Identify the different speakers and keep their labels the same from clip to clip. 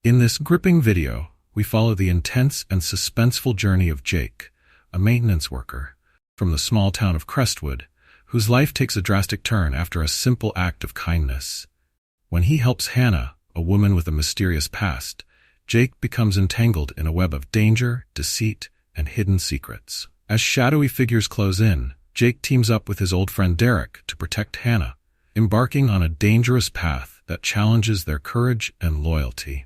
Speaker 1: In this gripping video, we follow the intense and suspenseful journey of Jake, a maintenance worker, from the small town of Crestwood, whose life takes a drastic turn after a simple act of kindness. When he helps Hannah, a woman with a mysterious past, Jake becomes entangled in a web of danger, deceit, and hidden secrets. As shadowy figures close in, Jake teams up with his old friend Derek to protect Hannah, embarking on a dangerous path that challenges their courage and loyalty.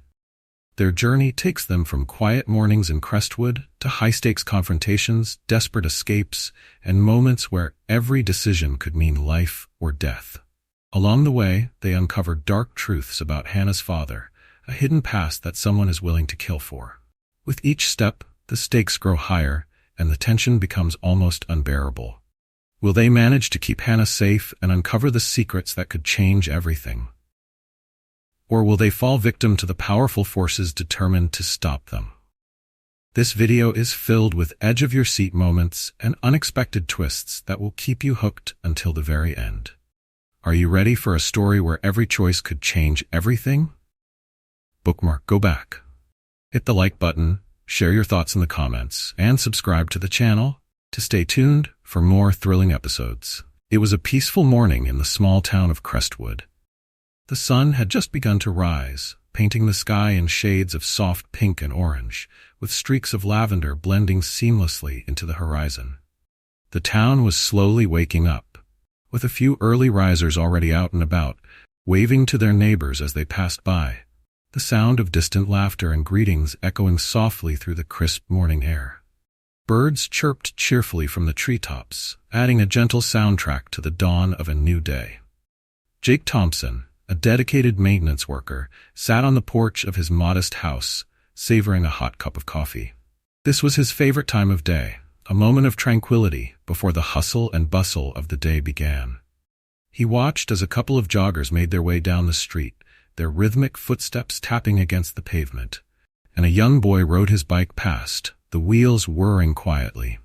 Speaker 1: Their journey takes them from quiet mornings in Crestwood to high-stakes confrontations, desperate escapes, and moments where every decision could mean life or death. Along the way, they uncover dark truths about Hannah's father, a hidden past that someone is willing to kill for. With each step, the stakes grow higher, and the tension becomes almost unbearable. Will they manage to keep Hannah safe and uncover the secrets that could change everything? Or will they fall victim to the powerful forces determined to stop them? This video is filled with edge-of-your-seat moments and unexpected twists that will keep you hooked until the very end. Are you ready for a story where every choice could change everything? Bookmark, go back. Hit the like button, share your thoughts in the comments, and subscribe to the channel to stay tuned for more thrilling episodes. It was a peaceful morning in the small town of Crestwood. The sun had just begun to rise, painting the sky in shades of soft pink and orange, with streaks of lavender blending seamlessly into the horizon. The town was slowly waking up, with a few early risers already out and about, waving to their neighbors as they passed by, the sound of distant laughter and greetings echoing softly through the crisp morning air. Birds chirped cheerfully from the treetops, adding a gentle soundtrack to the dawn of a new day. Jake Thompson, a dedicated maintenance worker, sat on the porch of his modest house, savoring a hot cup of coffee. This was his favorite time of day, a moment of tranquility before the hustle and bustle of the day began. He watched as a couple of joggers made their way down the street, their rhythmic footsteps tapping against the pavement, and a young boy rode his bike past, the wheels whirring quietly.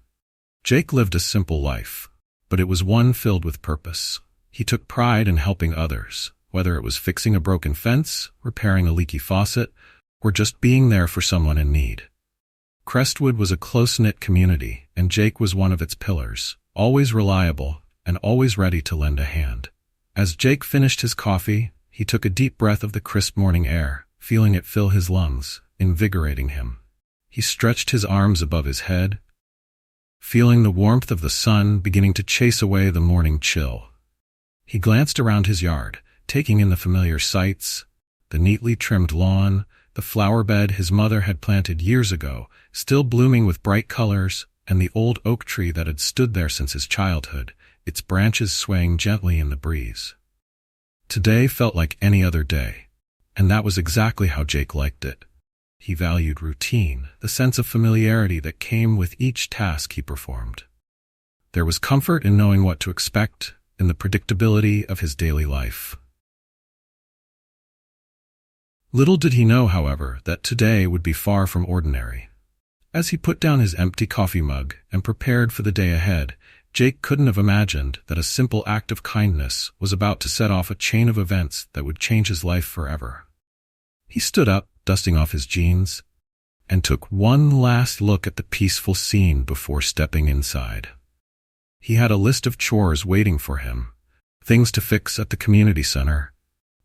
Speaker 1: Jake lived a simple life, but it was one filled with purpose. He took pride in helping others, whether it was fixing a broken fence, repairing a leaky faucet, or just being there for someone in need. Crestwood was a close-knit community, and Jake was one of its pillars, always reliable and always ready to lend a hand. As Jake finished his coffee, he took a deep breath of the crisp morning air, feeling it fill his lungs, invigorating him. He stretched his arms above his head, feeling the warmth of the sun beginning to chase away the morning chill. He glanced around his yard, taking in the familiar sights, the neatly trimmed lawn, the flower bed his mother had planted years ago, still blooming with bright colors, and the old oak tree that had stood there since his childhood, its branches swaying gently in the breeze. Today felt like any other day, and that was exactly how Jake liked it. He valued routine, the sense of familiarity that came with each task he performed. There was comfort in knowing what to expect, in the predictability of his daily life. Little did he know, however, that today would be far from ordinary. As he put down his empty coffee mug and prepared for the day ahead, Jake couldn't have imagined that a simple act of kindness was about to set off a chain of events that would change his life forever. He stood up, dusting off his jeans, and took one last look at the peaceful scene before stepping inside. He had a list of chores waiting for him, things to fix at the community center,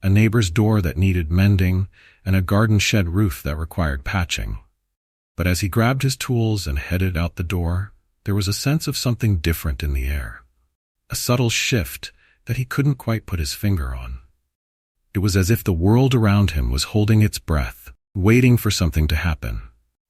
Speaker 1: a neighbor's door that needed mending, and a garden shed roof that required patching. But as he grabbed his tools and headed out the door, there was a sense of something different in the air, a subtle shift that he couldn't quite put his finger on. It was as if the world around him was holding its breath, waiting for something to happen.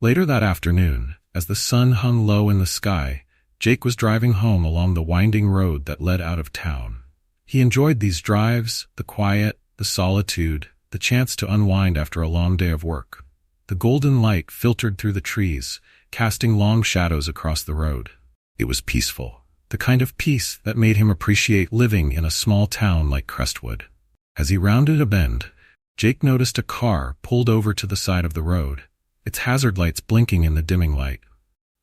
Speaker 1: Later that afternoon, as the sun hung low in the sky, Jake was driving home along the winding road that led out of town. He enjoyed these drives, the quiet, the solitude, the chance to unwind after a long day of work. The golden light filtered through the trees, casting long shadows across the road. It was peaceful, the kind of peace that made him appreciate living in a small town like Crestwood. As he rounded a bend, Jake noticed a car pulled over to the side of the road, its hazard lights blinking in the dimming light.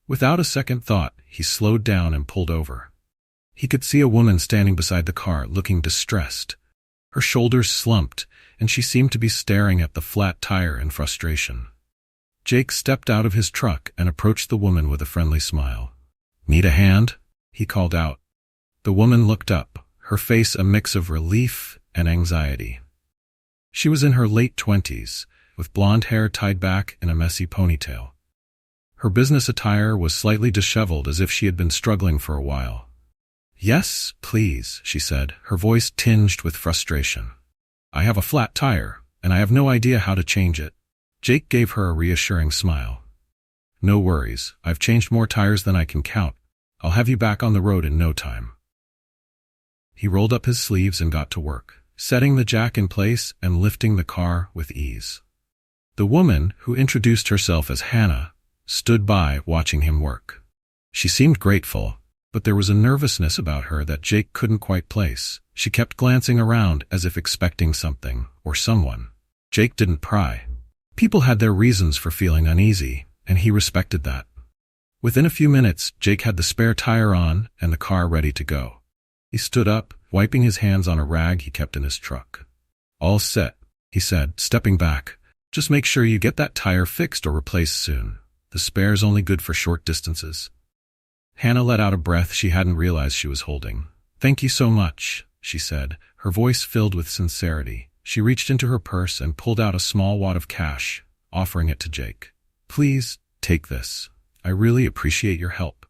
Speaker 1: Without a second thought, he slowed down and pulled over. He could see a woman standing beside the car, looking distressed, Her shoulders slumped, and she seemed to be staring at the flat tire in frustration. Jake stepped out of his truck and approached the woman with a friendly smile. "Need a hand?" he called out. The woman looked up, her face a mix of relief and anxiety. She was in her late 20s, with blonde hair tied back in a messy ponytail. Her business attire was slightly disheveled, as if she had been struggling for a while. "Yes, please," she said, her voice tinged with frustration. "I have a flat tire, and I have no idea how to change it." Jake gave her a reassuring smile. "No worries, I've changed more tires than I can count. I'll have you back on the road in no time." He rolled up his sleeves and got to work, setting the jack in place and lifting the car with ease. The woman, who introduced herself as Hannah, stood by watching him work. She seemed grateful, but there was a nervousness about her that Jake couldn't quite place. She kept glancing around as if expecting something or someone. Jake didn't pry. People had their reasons for feeling uneasy, and he respected that. Within a few minutes, Jake had the spare tire on and the car ready to go. He stood up, wiping his hands on a rag he kept in his truck. "All set," he said, stepping back. "Just make sure you get that tire fixed or replaced soon. The spare's only good for short distances." Hannah let out a breath she hadn't realized she was holding. "Thank you so much," she said, her voice filled with sincerity. She reached into her purse and pulled out a small wad of cash, offering it to Jake. "Please, take this. I really appreciate your help."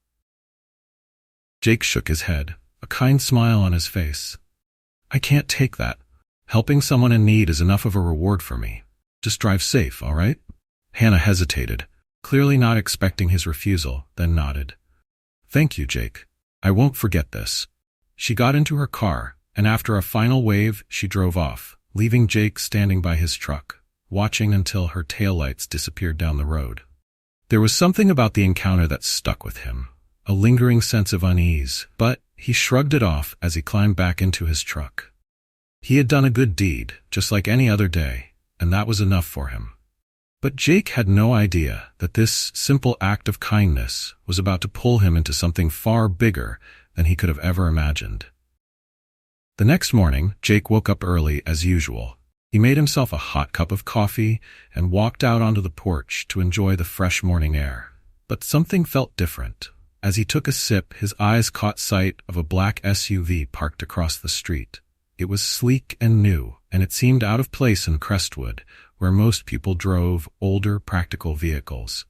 Speaker 1: Jake shook his head, a kind smile on his face. "I can't take that. Helping someone in need is enough of a reward for me. Just drive safe, all right?" Hannah hesitated, clearly not expecting his refusal, then nodded. "Thank you, Jake. I won't forget this." She got into her car, and after a final wave, she drove off, leaving Jake standing by his truck, watching until her taillights disappeared down the road. There was something about the encounter that stuck with him, a lingering sense of unease, but he shrugged it off as he climbed back into his truck. He had done a good deed, just like any other day, and that was enough for him. But Jake had no idea that this simple act of kindness was about to pull him into something far bigger than he could have ever imagined. The next morning, Jake woke up early as usual. He made himself a hot cup of coffee and walked out onto the porch to enjoy the fresh morning air. But something felt different. As he took a sip, his eyes caught sight of a black SUV parked across the street. It was sleek and new, and it seemed out of place in Crestwood, where most people drove older, practical vehicles.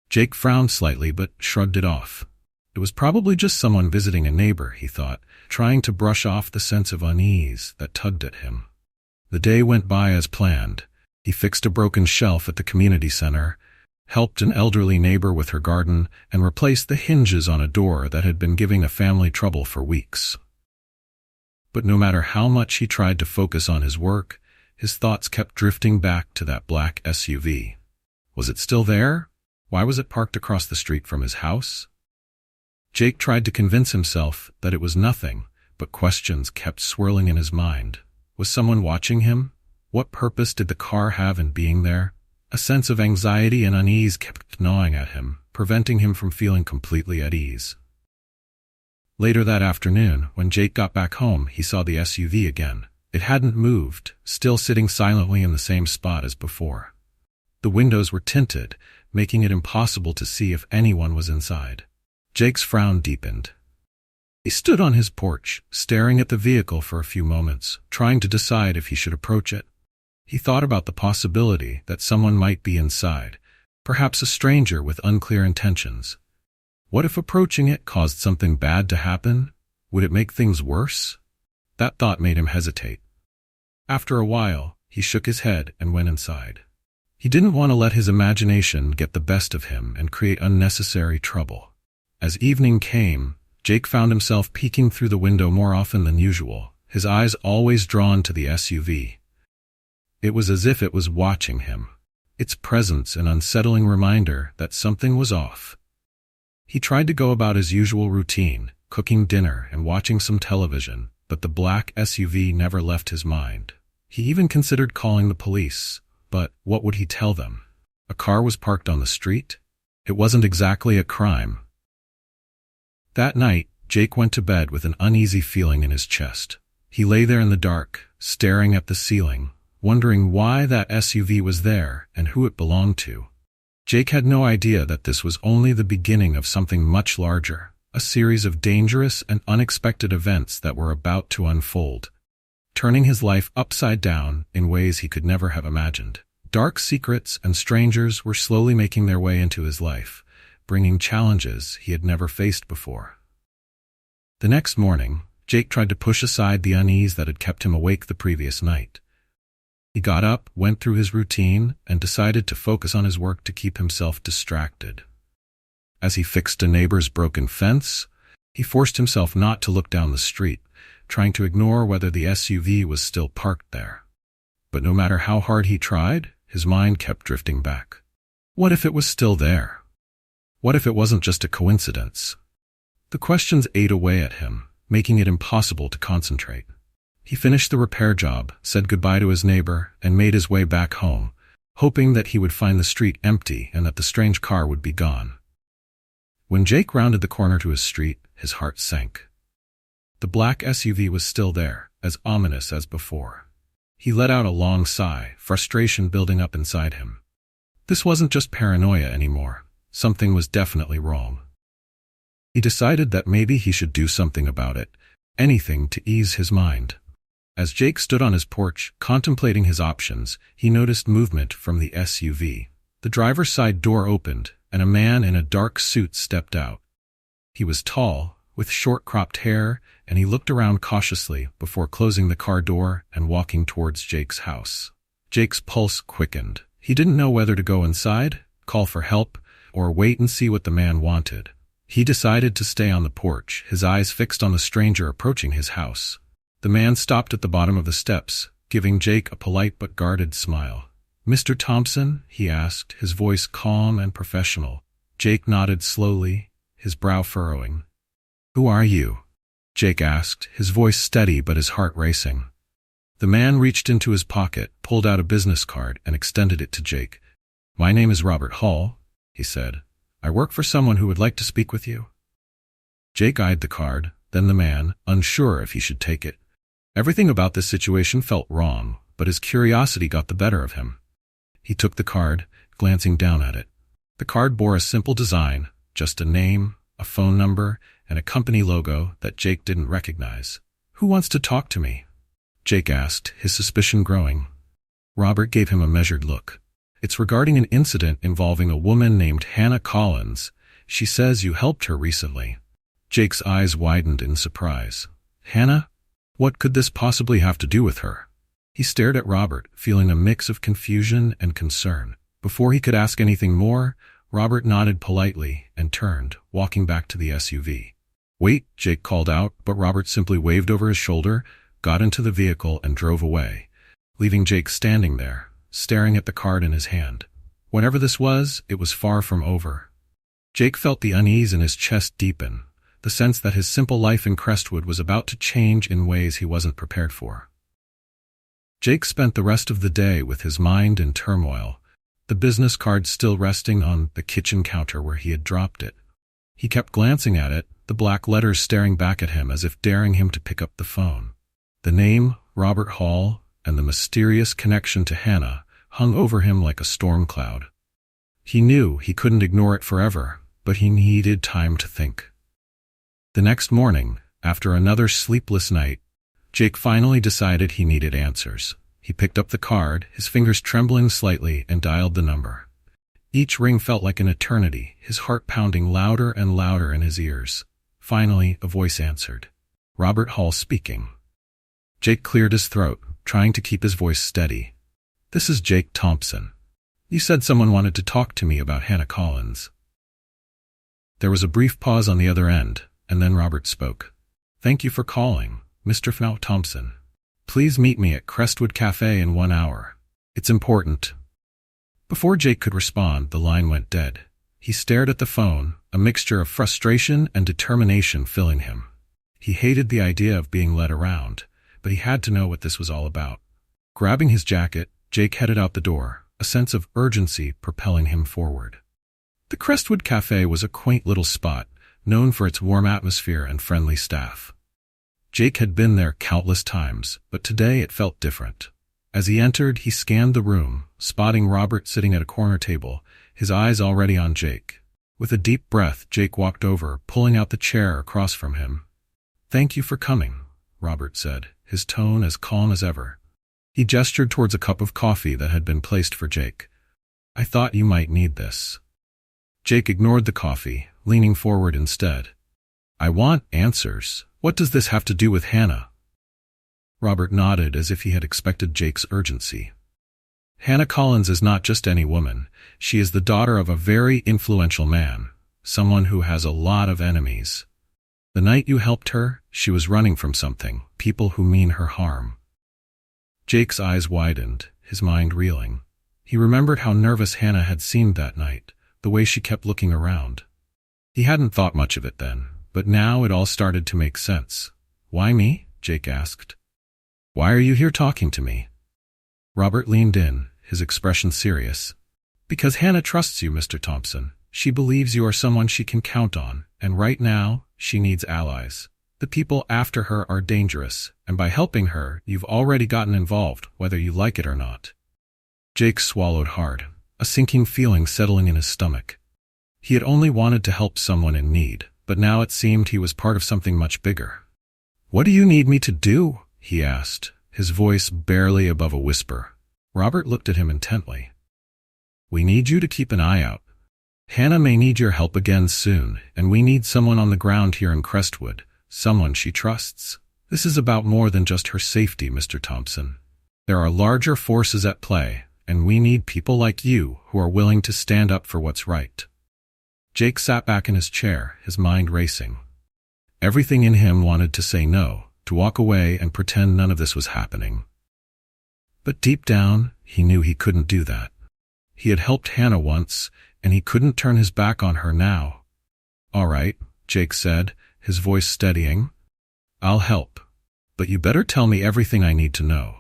Speaker 1: Jake frowned slightly but shrugged it off. It was probably just someone visiting a neighbor, he thought, trying to brush off the sense of unease that tugged at him. The day went by as planned. He fixed a broken shelf at the community center, helped an elderly neighbor with her garden, and replaced the hinges on a door that had been giving a family trouble for weeks. But no matter how much he tried to focus on his work, his thoughts kept drifting back to that black SUV. Was it still there? Why was it parked across the street from his house? Jake tried to convince himself that it was nothing, but questions kept swirling in his mind. Was someone watching him? What purpose did the car have in being there? A sense of anxiety and unease kept gnawing at him, preventing him from feeling completely at ease. Later that afternoon, when Jake got back home, he saw the SUV again. It hadn't moved, still sitting silently in the same spot as before. The windows were tinted, making it impossible to see if anyone was inside. Jake's frown deepened. He stood on his porch, staring at the vehicle for a few moments, trying to decide if he should approach it. He thought about the possibility that someone might be inside, perhaps a stranger with unclear intentions. What if approaching it caused something bad to happen? Would it make things worse? That thought made him hesitate. After a while, he shook his head and went inside. He didn't want to let his imagination get the best of him and create unnecessary trouble. As evening came, Jake found himself peeking through the window more often than usual, his eyes always drawn to the SUV. It was as if it was watching him, its presence an unsettling reminder that something was off. He tried to go about his usual routine, cooking dinner and watching some television, but the black SUV never left his mind. He even considered calling the police, but what would he tell them? A car was parked on the street? It wasn't exactly a crime. That night, Jake went to bed with an uneasy feeling in his chest. He lay there in the dark, staring at the ceiling, wondering why that SUV was there and who it belonged to. Jake had no idea that this was only the beginning of something much larger, a series of dangerous and unexpected events that were about to unfold, turning his life upside down in ways he could never have imagined. Dark secrets and strangers were slowly making their way into his life, bringing challenges he had never faced before. The next morning, Jake tried to push aside the unease that had kept him awake the previous night. He got up, went through his routine, and decided to focus on his work to keep himself distracted. As he fixed a neighbor's broken fence, he forced himself not to look down the street, trying to ignore whether the SUV was still parked there. But no matter how hard he tried, his mind kept drifting back. What if it was still there? What if it wasn't just a coincidence? The questions ate away at him, making it impossible to concentrate. He finished the repair job, said goodbye to his neighbor, and made his way back home, hoping that he would find the street empty and that the strange car would be gone. When Jake rounded the corner to his street, his heart sank. The black SUV was still there, as ominous as before. He let out a long sigh, frustration building up inside him. This wasn't just paranoia anymore. Something was definitely wrong. He decided that maybe he should do something about it, anything to ease his mind. As Jake stood on his porch, contemplating his options, he noticed movement from the SUV. The driver's side door opened, and a man in a dark suit stepped out. He was tall, with short cropped hair, and he looked around cautiously before closing the car door and walking towards Jake's house. Jake's pulse quickened. He didn't know whether to go inside, call for help, or wait and see what the man wanted. He decided to stay on the porch, his eyes fixed on the stranger approaching his house. The man stopped at the bottom of the steps, giving Jake a polite but guarded smile. "Mr. Thompson?" he asked, his voice calm and professional. Jake nodded slowly, his brow furrowing. "Who are you?" Jake asked, his voice steady but his heart racing. The man reached into his pocket, pulled out a business card, and extended it to Jake. "My name is Robert Hall," he said. "I work for someone who would like to speak with you." Jake eyed the card, then the man, unsure if he should take it. Everything about this situation felt wrong, but his curiosity got the better of him. He took the card, glancing down at it. The card bore a simple design, just a name, a phone number, and a company logo that Jake didn't recognize. "Who wants to talk to me?" Jake asked, his suspicion growing. Robert gave him a measured look. "It's regarding an incident involving a woman named Hannah Collins. She says you helped her recently." Jake's eyes widened in surprise. "Hannah? What could this possibly have to do with her?" He stared at Robert, feeling a mix of confusion and concern. Before he could ask anything more, Robert nodded politely and turned, walking back to the SUV. "Wait," Jake called out, but Robert simply waved over his shoulder, got into the vehicle, and drove away, leaving Jake standing there, staring at the card in his hand. Whatever this was, it was far from over. Jake felt the unease in his chest deepen, the sense that his simple life in Crestwood was about to change in ways he wasn't prepared for. Jake spent the rest of the day with his mind in turmoil, the business card still resting on the kitchen counter where he had dropped it. He kept glancing at it, the black letters staring back at him as if daring him to pick up the phone. The name, Robert Hall, and the mysterious connection to Hannah hung over him like a storm cloud. He knew he couldn't ignore it forever, but he needed time to think. The next morning, after another sleepless night, Jake finally decided he needed answers. He picked up the card, his fingers trembling slightly, and dialed the number. Each ring felt like an eternity, his heart pounding louder and louder in his ears. Finally, a voice answered. "Robert Hall speaking." Jake cleared his throat, trying to keep his voice steady. "This is Jake Thompson. You said someone wanted to talk to me about Hannah Collins." There was a brief pause on the other end, and then Robert spoke. "Thank you for calling, Mr. Thompson. Please meet me at Crestwood Cafe in 1 hour. It's important." Before Jake could respond, the line went dead. He stared at the phone, a mixture of frustration and determination filling him. He hated the idea of being led around, but he had to know what this was all about. Grabbing his jacket, Jake headed out the door, a sense of urgency propelling him forward. The Crestwood Cafe was a quaint little spot, known for its warm atmosphere and friendly staff. Jake had been there countless times, but today it felt different. As he entered, he scanned the room, spotting Robert sitting at a corner table, his eyes already on Jake. With a deep breath, Jake walked over, pulling out the chair across from him. "Thank you for coming," Robert said, his tone as calm as ever. He gestured towards a cup of coffee that had been placed for Jake. "I thought you might need this." Jake ignored the coffee, leaning forward instead. "I want answers. What does this have to do with Hannah?" Robert nodded as if he had expected Jake's urgency. "Hannah Collins is not just any woman. She is the daughter of a very influential man, someone who has a lot of enemies. The night you helped her, she was running from something, people who mean her harm." Jake's eyes widened, his mind reeling. He remembered how nervous Hannah had seemed that night, the way she kept looking around. He hadn't thought much of it then, but now it all started to make sense. "Why me?" Jake asked. "Why are you here talking to me?" Robert leaned in, his expression serious. "Because Hannah trusts you, Mr. Thompson. She believes you are someone she can count on, and right now, she needs allies. The people after her are dangerous, and by helping her, you've already gotten involved, whether you like it or not." Jake swallowed hard, a sinking feeling settling in his stomach. He had only wanted to help someone in need, but now it seemed he was part of something much bigger. "What do you need me to do?" he asked, his voice barely above a whisper. Robert looked at him intently. "We need you to keep an eye out. Hannah may need your help again soon, and we need someone on the ground here in Crestwood, someone she trusts. This is about more than just her safety, Mr. Thompson. There are larger forces at play, and we need people like you who are willing to stand up for what's right." Jake sat back in his chair, his mind racing. Everything in him wanted to say no, to walk away and pretend none of this was happening. But deep down, he knew he couldn't do that. He had helped Hannah once, and he couldn't turn his back on her now. "All right," Jake said, his voice steadying. "I'll help. But you better tell me everything I need to know."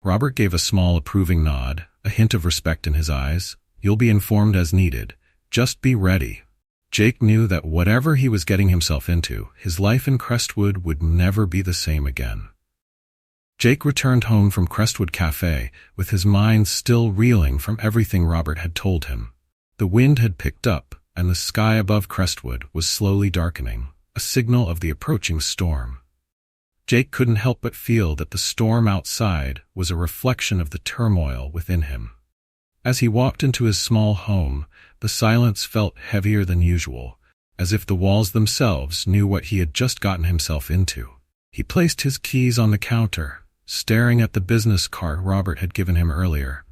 Speaker 1: Robert gave a small approving nod, a hint of respect in his eyes. "You'll be informed as needed. Just be ready." Jake knew that whatever he was getting himself into, his life in Crestwood would never be the same again. Jake returned home from Crestwood Cafe, with his mind still reeling from everything Robert had told him. The wind had picked up, and the sky above Crestwood was slowly darkening, a signal of the approaching storm. Jake couldn't help but feel that the storm outside was a reflection of the turmoil within him. As he walked into his small home, the silence felt heavier than usual, as if the walls themselves knew what he had just gotten himself into. He placed his keys on the counter, staring at the business card Robert had given him earlier.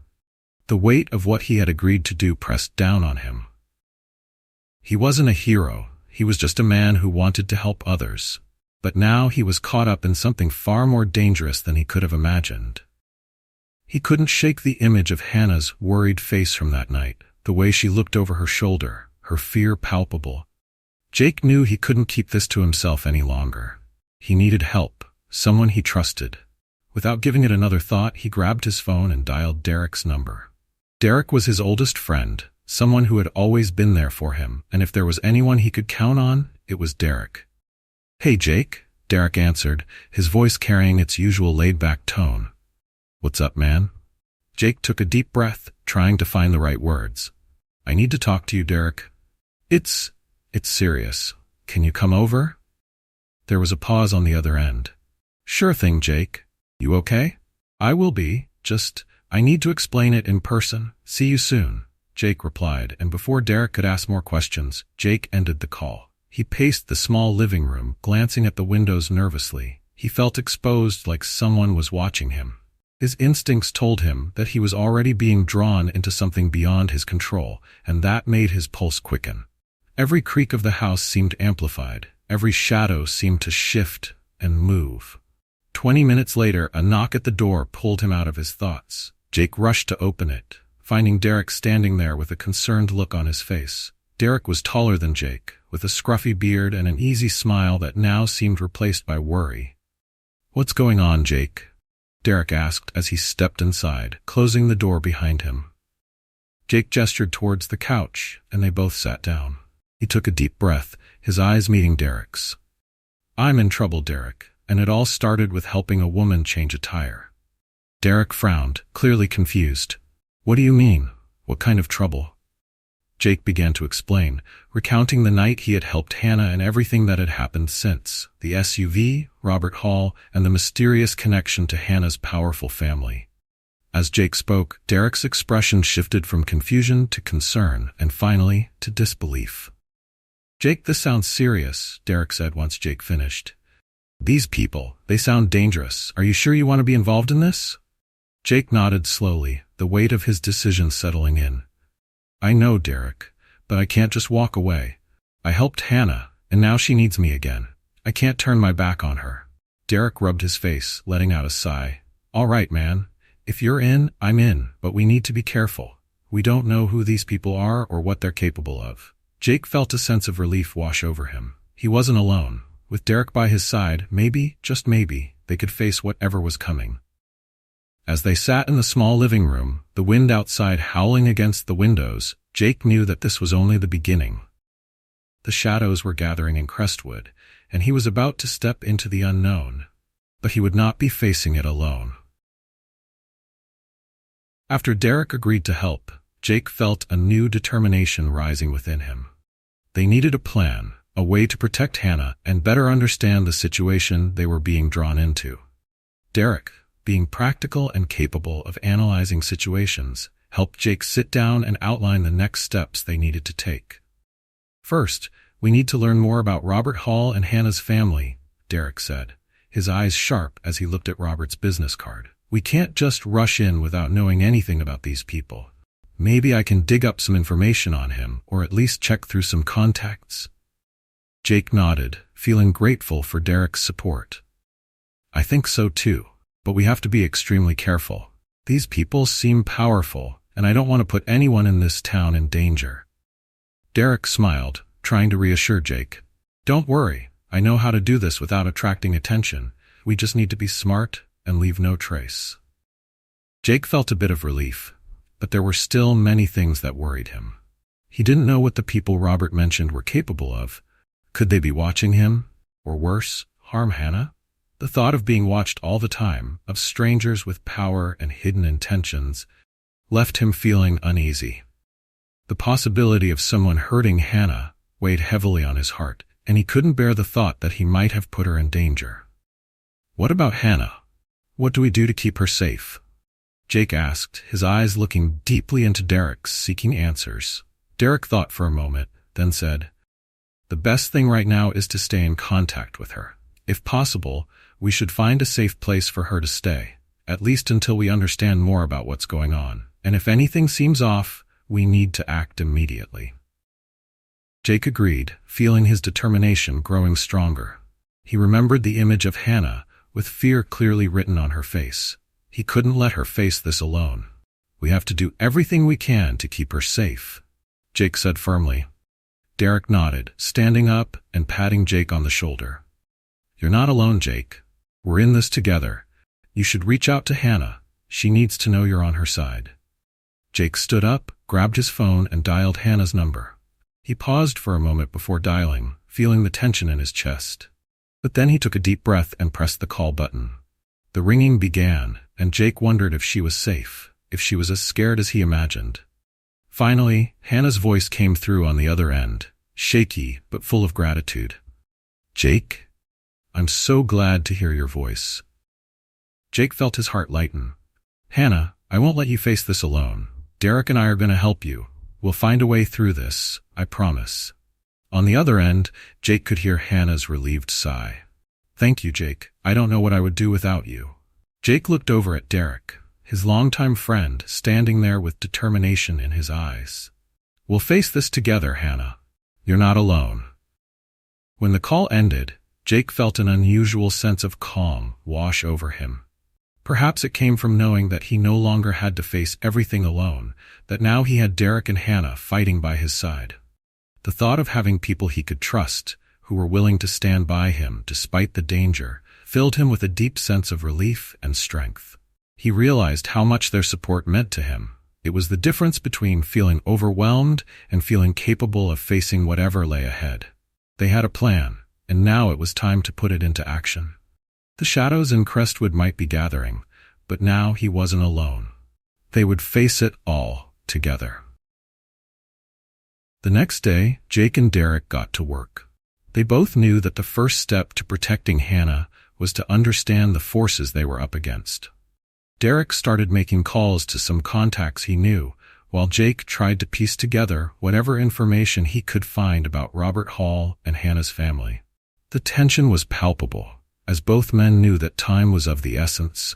Speaker 1: The weight of what he had agreed to do pressed down on him. He wasn't a hero, he was just a man who wanted to help others. But now he was caught up in something far more dangerous than he could have imagined. He couldn't shake the image of Hannah's worried face from that night, the way she looked over her shoulder, her fear palpable. Jake knew he couldn't keep this to himself any longer. He needed help, someone he trusted. Without giving it another thought, he grabbed his phone and dialed Derek's number. Derek was his oldest friend, someone who had always been there for him, and if there was anyone he could count on, it was Derek. "Hey, Jake," Derek answered, his voice carrying its usual laid-back tone. "What's up, man?" Jake took a deep breath, trying to find the right words. "I need to talk to you, Derek. It's serious. Can you come over?" There was a pause on the other end. "Sure thing, Jake. You okay?" "I will be. I need to explain it in person. See you soon," Jake replied, and before Derek could ask more questions, Jake ended the call. He paced the small living room, glancing at the windows nervously. He felt exposed like someone was watching him. His instincts told him that he was already being drawn into something beyond his control, and that made his pulse quicken. Every creak of the house seemed amplified. Every shadow seemed to shift and move. 20 minutes later, a knock at the door pulled him out of his thoughts. Jake rushed to open it, finding Derek standing there with a concerned look on his face. Derek was taller than Jake, with a scruffy beard and an easy smile that now seemed replaced by worry. "What's going on, Jake?" Derek asked as he stepped inside, closing the door behind him. Jake gestured towards the couch, and they both sat down. He took a deep breath, his eyes meeting Derek's. "I'm in trouble, Derek. and it all started with helping a woman change a tire. Derek frowned, clearly confused. What do you mean? What kind of trouble? Jake began to explain, recounting the night he had helped Hannah and everything that had happened since, the SUV, Robert Hall, and the mysterious connection to Hannah's powerful family. As Jake spoke, Derek's expression shifted from confusion to concern, and finally, to disbelief. Jake, this sounds serious, Derek said once Jake finished. These people, they sound dangerous. Are you sure you want to be involved in this? Jake nodded slowly, the weight of his decision settling in. I know, Derek, but I can't just walk away. I helped Hannah, and now she needs me again. I can't turn my back on her. Derek rubbed his face, letting out a sigh. All right, man. If you're in, I'm in, but we need to be careful. We don't know who these people are or what they're capable of. Jake felt a sense of relief wash over him. He wasn't alone. With Derek by his side, maybe, just maybe, they could face whatever was coming. As they sat in the small living room, the wind outside howling against the windows, Jake knew that this was only the beginning. The shadows were gathering in Crestwood, and he was about to step into the unknown. But he would not be facing it alone. After Derek agreed to help, Jake felt a new determination rising within him. They needed a plan, a way to protect Hannah and better understand the situation they were being drawn into. Derek, being practical and capable of analyzing situations, helped Jake sit down and outline the next steps they needed to take. First, we need to learn more about Robert Hall and Hannah's family, Derek said, his eyes sharp as he looked at Robert's business card. We can't just rush in without knowing anything about these people. Maybe I can dig up some information on him, or at least check through some contacts. Jake nodded, feeling grateful for Derek's support. I think so too, but we have to be extremely careful. These people seem powerful, and I don't want to put anyone in this town in danger. Derek smiled, trying to reassure Jake. Don't worry, I know how to do this without attracting attention. We just need to be smart and leave no trace. Jake felt a bit of relief, but there were still many things that worried him. He didn't know what the people Robert mentioned were capable of. Could they be watching him? Or worse, harm Hannah? The thought of being watched all the time, of strangers with power and hidden intentions, left him feeling uneasy. The possibility of someone hurting Hannah weighed heavily on his heart, and he couldn't bear the thought that he might have put her in danger. What about Hannah? What do we do to keep her safe? Jake asked, his eyes looking deeply into Derek's, seeking answers. Derek thought for a moment, then said, The best thing right now is to stay in contact with her. If possible, we should find a safe place for her to stay, at least until we understand more about what's going on. And if anything seems off, we need to act immediately. Jake agreed, feeling his determination growing stronger. He remembered the image of Hannah, with fear clearly written on her face. He couldn't let her face this alone. We have to do everything we can to keep her safe, Jake said firmly. Derek nodded, standing up and patting Jake on the shoulder. You're not alone, Jake. We're in this together. You should reach out to Hannah. She needs to know you're on her side. Jake stood up, grabbed his phone, and dialed Hannah's number. He paused for a moment before dialing, feeling the tension in his chest. But then he took a deep breath and pressed the call button. The ringing began, and Jake wondered if she was safe, if she was as scared as he imagined. Finally, Hannah's voice came through on the other end, shaky but full of gratitude. Jake? I'm so glad to hear your voice. Jake felt his heart lighten. Hannah, I won't let you face this alone. Derek and I are going to help you. We'll find a way through this, I promise. On the other end, Jake could hear Hannah's relieved sigh. Thank you, Jake. I don't know what I would do without you. Jake looked over at Derek, his longtime friend, standing there with determination in his eyes. We'll face this together, Hannah. You're not alone. When the call ended, Jake felt an unusual sense of calm wash over him. Perhaps it came from knowing that he no longer had to face everything alone, that now he had Derek and Hannah fighting by his side. The thought of having people he could trust, who were willing to stand by him despite the danger, filled him with a deep sense of relief and strength. He realized how much their support meant to him. It was the difference between feeling overwhelmed and feeling capable of facing whatever lay ahead. They had a plan, and now it was time to put it into action. The shadows in Crestwood might be gathering, but now he wasn't alone. They would face it all together. The next day, Jake and Derek got to work. They both knew that the first step to protecting Hannah was to understand the forces they were up against. Derek started making calls to some contacts he knew, while Jake tried to piece together whatever information he could find about Robert Hall and Hannah's family. The tension was palpable, as both men knew that time was of the essence.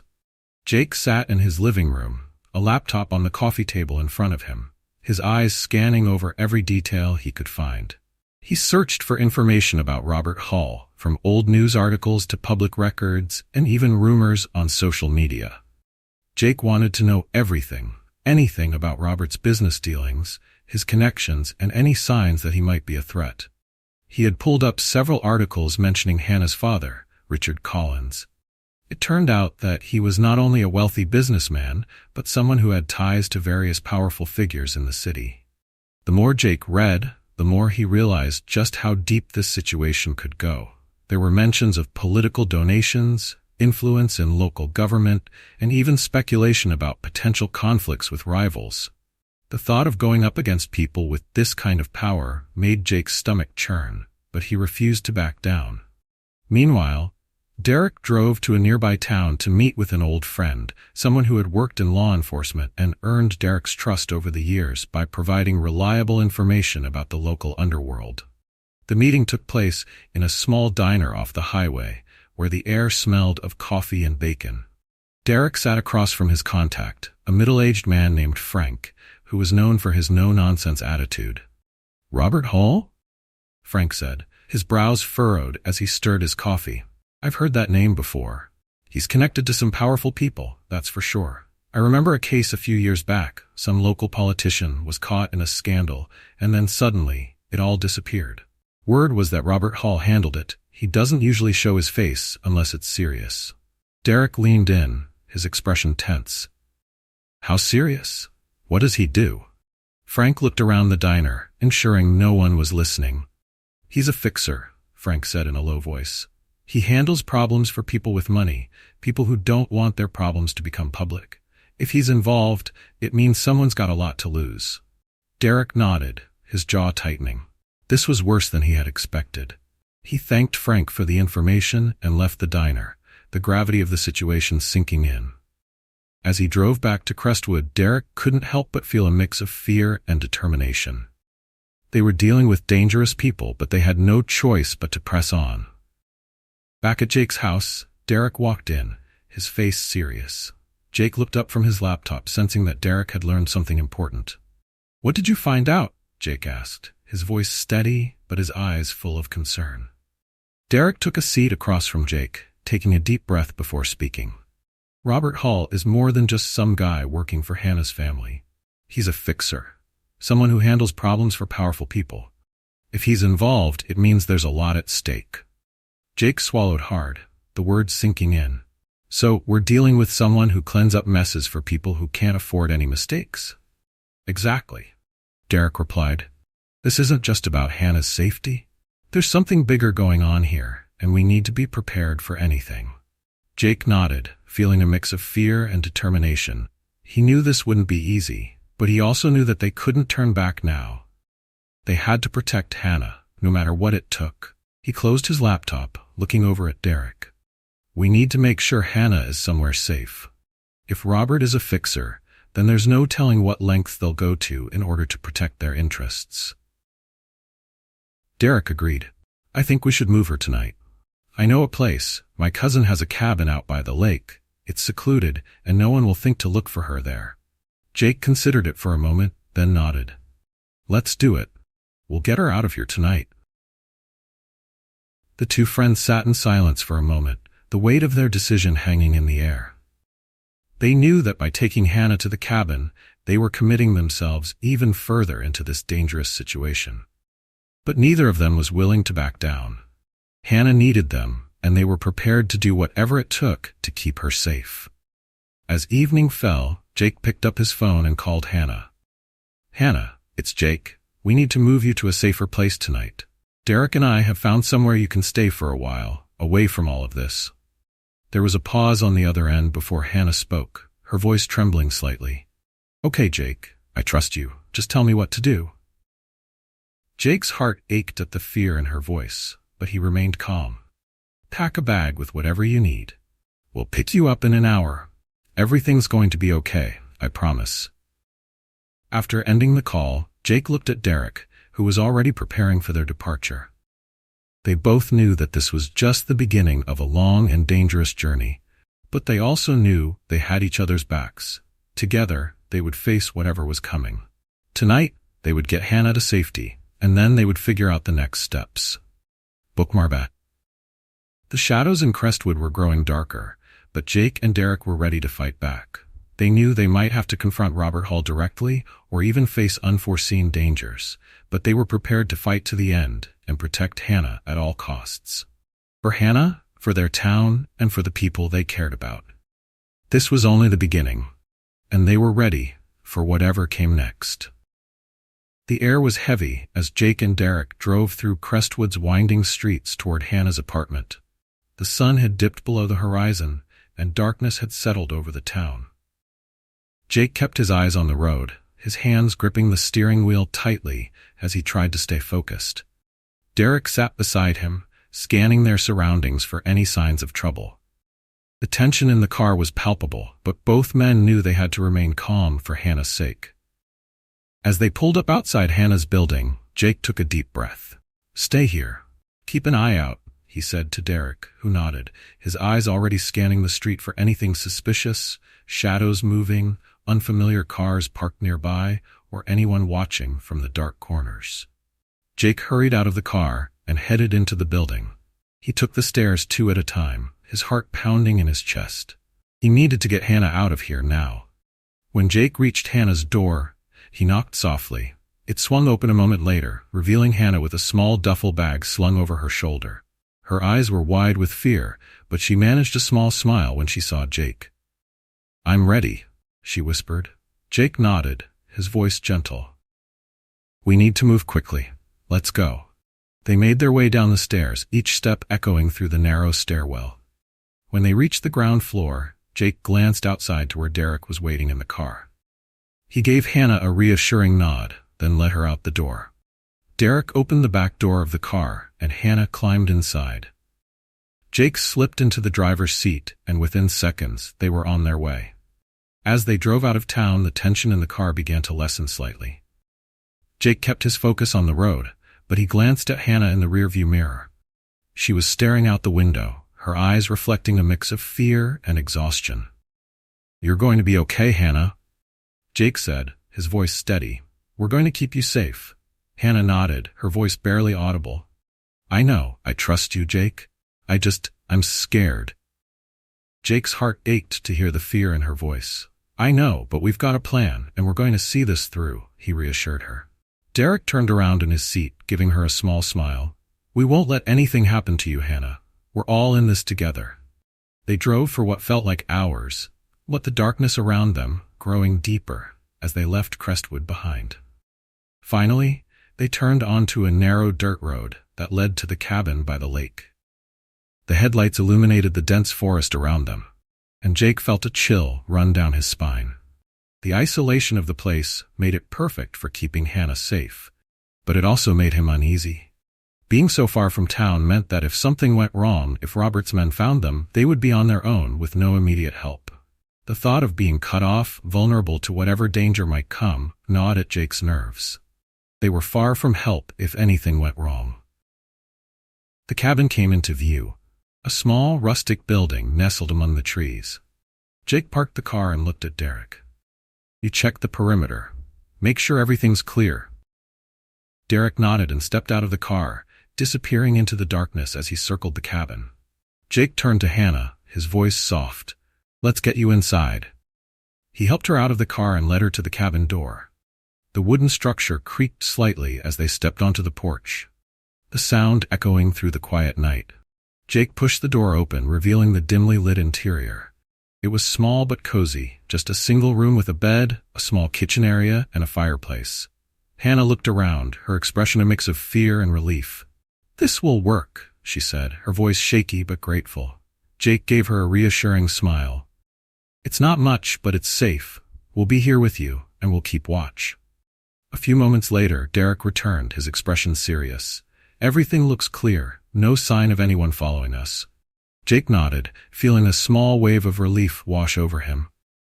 Speaker 1: Jake sat in his living room, a laptop on the coffee table in front of him, his eyes scanning over every detail he could find. He searched for information about Robert Hall, from old news articles to public records and even rumors on social media. Jake wanted to know everything, anything about Robert's business dealings, his connections, and any signs that he might be a threat. He had pulled up several articles mentioning Hannah's father, Richard Collins. It turned out that he was not only a wealthy businessman, but someone who had ties to various powerful figures in the city. The more Jake read, the more he realized just how deep this situation could go. There were mentions of political donations, influence in local government, and even speculation about potential conflicts with rivals. The thought of going up against people with this kind of power made Jake's stomach churn, but he refused to back down. Meanwhile, Derek drove to a nearby town to meet with an old friend, someone who had worked in law enforcement and earned Derek's trust over the years by providing reliable information about the local underworld. The meeting took place in a small diner off the highway, where the air smelled of coffee and bacon. Derek sat across from his contact, a middle-aged man named Frank, who was known for his no-nonsense attitude. "Robert Hall?" Frank said, his brows furrowed as he stirred his coffee. "I've heard that name before. He's connected to some powerful people, that's for sure. I remember a case a few years back. Some local politician was caught in a scandal, and then suddenly, it all disappeared. Word was that Robert Hall handled it. He doesn't usually show his face unless it's serious." Derek leaned in, his expression tense. "How serious? What does he do?" Frank looked around the diner, ensuring no one was listening. "He's a fixer," Frank said in a low voice. "He handles problems for people with money, people who don't want their problems to become public. If he's involved, it means someone's got a lot to lose." Derek nodded, his jaw tightening. This was worse than he had expected. He thanked Frank for the information and left the diner, the gravity of the situation sinking in. As he drove back to Crestwood, Derek couldn't help but feel a mix of fear and determination. They were dealing with dangerous people, but they had no choice but to press on. Back at Jake's house, Derek walked in, his face serious. Jake looked up from his laptop, sensing that Derek had learned something important. "What did you find out?" Jake asked, his voice steady but his eyes full of concern. Derek took a seat across from Jake, taking a deep breath before speaking. "Robert Hall is more than just some guy working for Hannah's family. He's a fixer, someone who handles problems for powerful people. If he's involved, it means there's a lot at stake." Jake swallowed hard, the words sinking in. "So we're dealing with someone who cleans up messes for people who can't afford any mistakes?" "Exactly," Derek replied. "This isn't just about Hannah's safety. There's something bigger going on here, and we need to be prepared for anything." Jake nodded, feeling a mix of fear and determination. He knew this wouldn't be easy, but he also knew that they couldn't turn back now. They had to protect Hannah, no matter what it took. He closed his laptop, looking over at Derek. "We need to make sure Hannah is somewhere safe. If Robert is a fixer, then there's no telling what lengths they'll go to in order to protect their interests." Derek agreed. "I think we should move her tonight. I know a place. My cousin has a cabin out by the lake. It's secluded, and no one will think to look for her there." Jake considered it for a moment, then nodded. "Let's do it. We'll get her out of here tonight." The two friends sat in silence for a moment, the weight of their decision hanging in the air. They knew that by taking Hannah to the cabin, they were committing themselves even further into this dangerous situation. But neither of them was willing to back down. Hannah needed them, and they were prepared to do whatever it took to keep her safe. As evening fell, Jake picked up his phone and called Hannah. "Hannah, it's Jake. We need to move you to a safer place tonight. Derek and I have found somewhere you can stay for a while, away from all of this." There was a pause on the other end before Hannah spoke, her voice trembling slightly. "Okay, Jake, I trust you. Just tell me what to do." Jake's heart ached at the fear in her voice, but he remained calm. "Pack a bag with whatever you need. We'll pick you up in an hour. Everything's going to be okay, I promise." After ending the call, Jake looked at Derek, who was already preparing for their departure. They both knew that this was just the beginning of a long and dangerous journey, but they also knew they had each other's backs. Together, they would face whatever was coming. Tonight, they would get Hannah to safety, and then they would figure out the next steps. Bookmark. The shadows in Crestwood were growing darker, but Jake and Derek were ready to fight back. They knew they might have to confront Robert Hall directly or even face unforeseen dangers, but they were prepared to fight to the end and protect Hannah at all costs. For Hannah, for their town, and for the people they cared about. This was only the beginning, and they were ready for whatever came next. The air was heavy as Jake and Derek drove through Crestwood's winding streets toward Hannah's apartment. The sun had dipped below the horizon, and darkness had settled over the town. Jake kept his eyes on the road, his hands gripping the steering wheel tightly as he tried to stay focused. Derek sat beside him, scanning their surroundings for any signs of trouble. The tension in the car was palpable, but both men knew they had to remain calm for Hannah's sake. As they pulled up outside Hannah's building, Jake took a deep breath. "Stay here. Keep an eye out," he said to Derek, who nodded, his eyes already scanning the street for anything suspicious, shadows moving, unfamiliar cars parked nearby, or anyone watching from the dark corners. Jake hurried out of the car and headed into the building. He took the stairs 2 at a time, his heart pounding in his chest. He needed to get Hannah out of here now. When Jake reached Hannah's door, he knocked softly. It swung open a moment later, revealing Hannah with a small duffel bag slung over her shoulder. Her eyes were wide with fear, but she managed a small smile when she saw Jake. "I'm ready," she whispered. Jake nodded, his voice gentle. "We need to move quickly. Let's go." They made their way down the stairs, each step echoing through the narrow stairwell. When they reached the ground floor, Jake glanced outside to where Derek was waiting in the car. He gave Hannah a reassuring nod, then let her out the door. Derek opened the back door of the car, and Hannah climbed inside. Jake slipped into the driver's seat, and within seconds, they were on their way. As they drove out of town, the tension in the car began to lessen slightly. Jake kept his focus on the road, but he glanced at Hannah in the rearview mirror. She was staring out the window, her eyes reflecting a mix of fear and exhaustion. "You're going to be okay, Hannah," Jake said, his voice steady. "We're going to keep you safe." Hannah nodded, her voice barely audible. "I know, I trust you, Jake. I'm scared." Jake's heart ached to hear the fear in her voice. "I know, but we've got a plan, and we're going to see this through," he reassured her. Derek turned around in his seat, giving her a small smile. "We won't let anything happen to you, Hannah. We're all in this together." They drove for what felt like hours, with the darkness around them growing deeper as they left Crestwood behind. Finally, they turned onto a narrow dirt road that led to the cabin by the lake. The headlights illuminated the dense forest around them, and Jake felt a chill run down his spine. The isolation of the place made it perfect for keeping Hannah safe, but it also made him uneasy. Being so far from town meant that if something went wrong, if Robert's men found them, they would be on their own with no immediate help. The thought of being cut off, vulnerable to whatever danger might come, gnawed at Jake's nerves. They were far from help if anything went wrong. The cabin came into view, a small, rustic building nestled among the trees. Jake parked the car and looked at Derek. "You checked the perimeter. Make sure everything's clear." Derek nodded and stepped out of the car, disappearing into the darkness as he circled the cabin. Jake turned to Hannah, his voice soft. "Let's get you inside." He helped her out of the car and led her to the cabin door. The wooden structure creaked slightly as they stepped onto the porch, the sound echoing through the quiet night. Jake pushed the door open, revealing the dimly lit interior. It was small but cozy, just a single room with a bed, a small kitchen area, and a fireplace. Hannah looked around, her expression a mix of fear and relief. "This will work," she said, her voice shaky but grateful. Jake gave her a reassuring smile. "It's not much, but it's safe. We'll be here with you, and we'll keep watch." A few moments later, Derek returned, his expression serious. "Everything looks clear, no sign of anyone following us." Jake nodded, feeling a small wave of relief wash over him.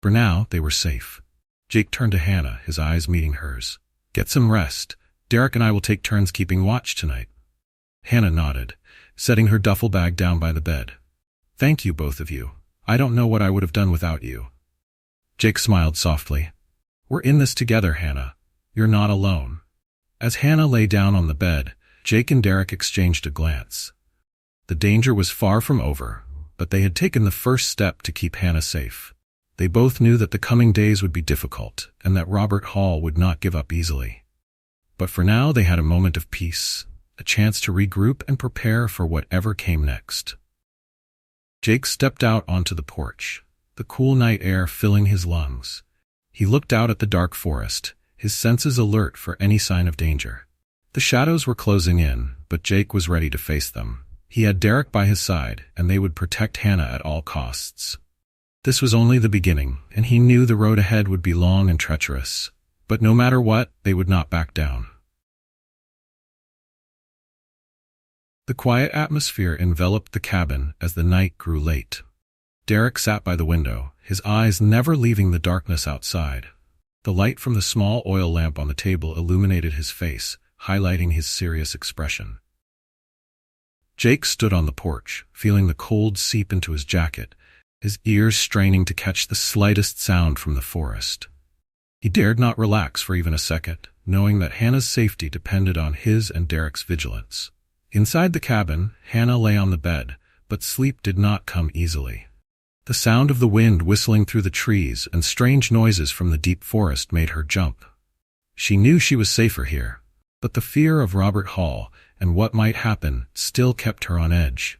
Speaker 1: For now, they were safe. Jake turned to Hannah, his eyes meeting hers. "Get some rest. Derek and I will take turns keeping watch tonight." Hannah nodded, setting her duffel bag down by the bed. "Thank you, both of you. I don't know what I would have done without you." Jake smiled softly. "We're in this together, Hannah. You're not alone." As Hannah lay down on the bed, Jake and Derek exchanged a glance. The danger was far from over, but they had taken the first step to keep Hannah safe. They both knew that the coming days would be difficult, and that Robert Hall would not give up easily. But for now they had a moment of peace, a chance to regroup and prepare for whatever came next. Jake stepped out onto the porch, the cool night air filling his lungs. He looked out at the dark forest, his senses alert for any sign of danger. The shadows were closing in, but Jake was ready to face them. He had Derek by his side, and they would protect Hannah at all costs. This was only the beginning, and he knew the road ahead would be long and treacherous. But no matter what, they would not back down. The quiet atmosphere enveloped the cabin as the night grew late. Derek sat by the window, his eyes never leaving the darkness outside. The light from the small oil lamp on the table illuminated his face, highlighting his serious expression. Jake stood on the porch, feeling the cold seep into his jacket, his ears straining to catch the slightest sound from the forest. He dared not relax for even a second, knowing that Hannah's safety depended on his and Derek's vigilance. Inside the cabin, Hannah lay on the bed, but sleep did not come easily. The sound of the wind whistling through the trees and strange noises from the deep forest made her jump. She knew she was safer here, but the fear of Robert Hall and what might happen still kept her on edge.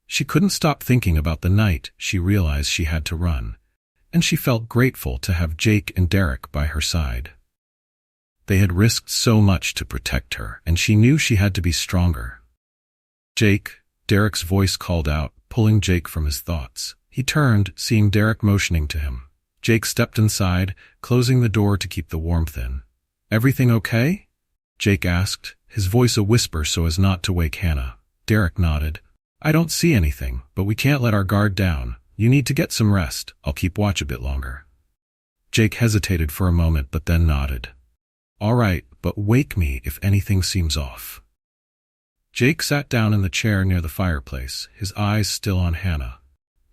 Speaker 1: She couldn't stop thinking about the night she realized she had to run, and she felt grateful to have Jake and Derek by her side. They had risked so much to protect her, and she knew she had to be stronger. "Jake," Derek's voice called out, pulling Jake from his thoughts. He turned, seeing Derek motioning to him. Jake stepped inside, closing the door to keep the warmth in. "Everything okay?" Jake asked, his voice a whisper so as not to wake Hannah. Derek nodded. "I don't see anything, but we can't let our guard down. You need to get some rest. I'll keep watch a bit longer." Jake hesitated for a moment but then nodded. "All right, but wake me if anything seems off." Jake sat down in the chair near the fireplace, his eyes still on Hannah.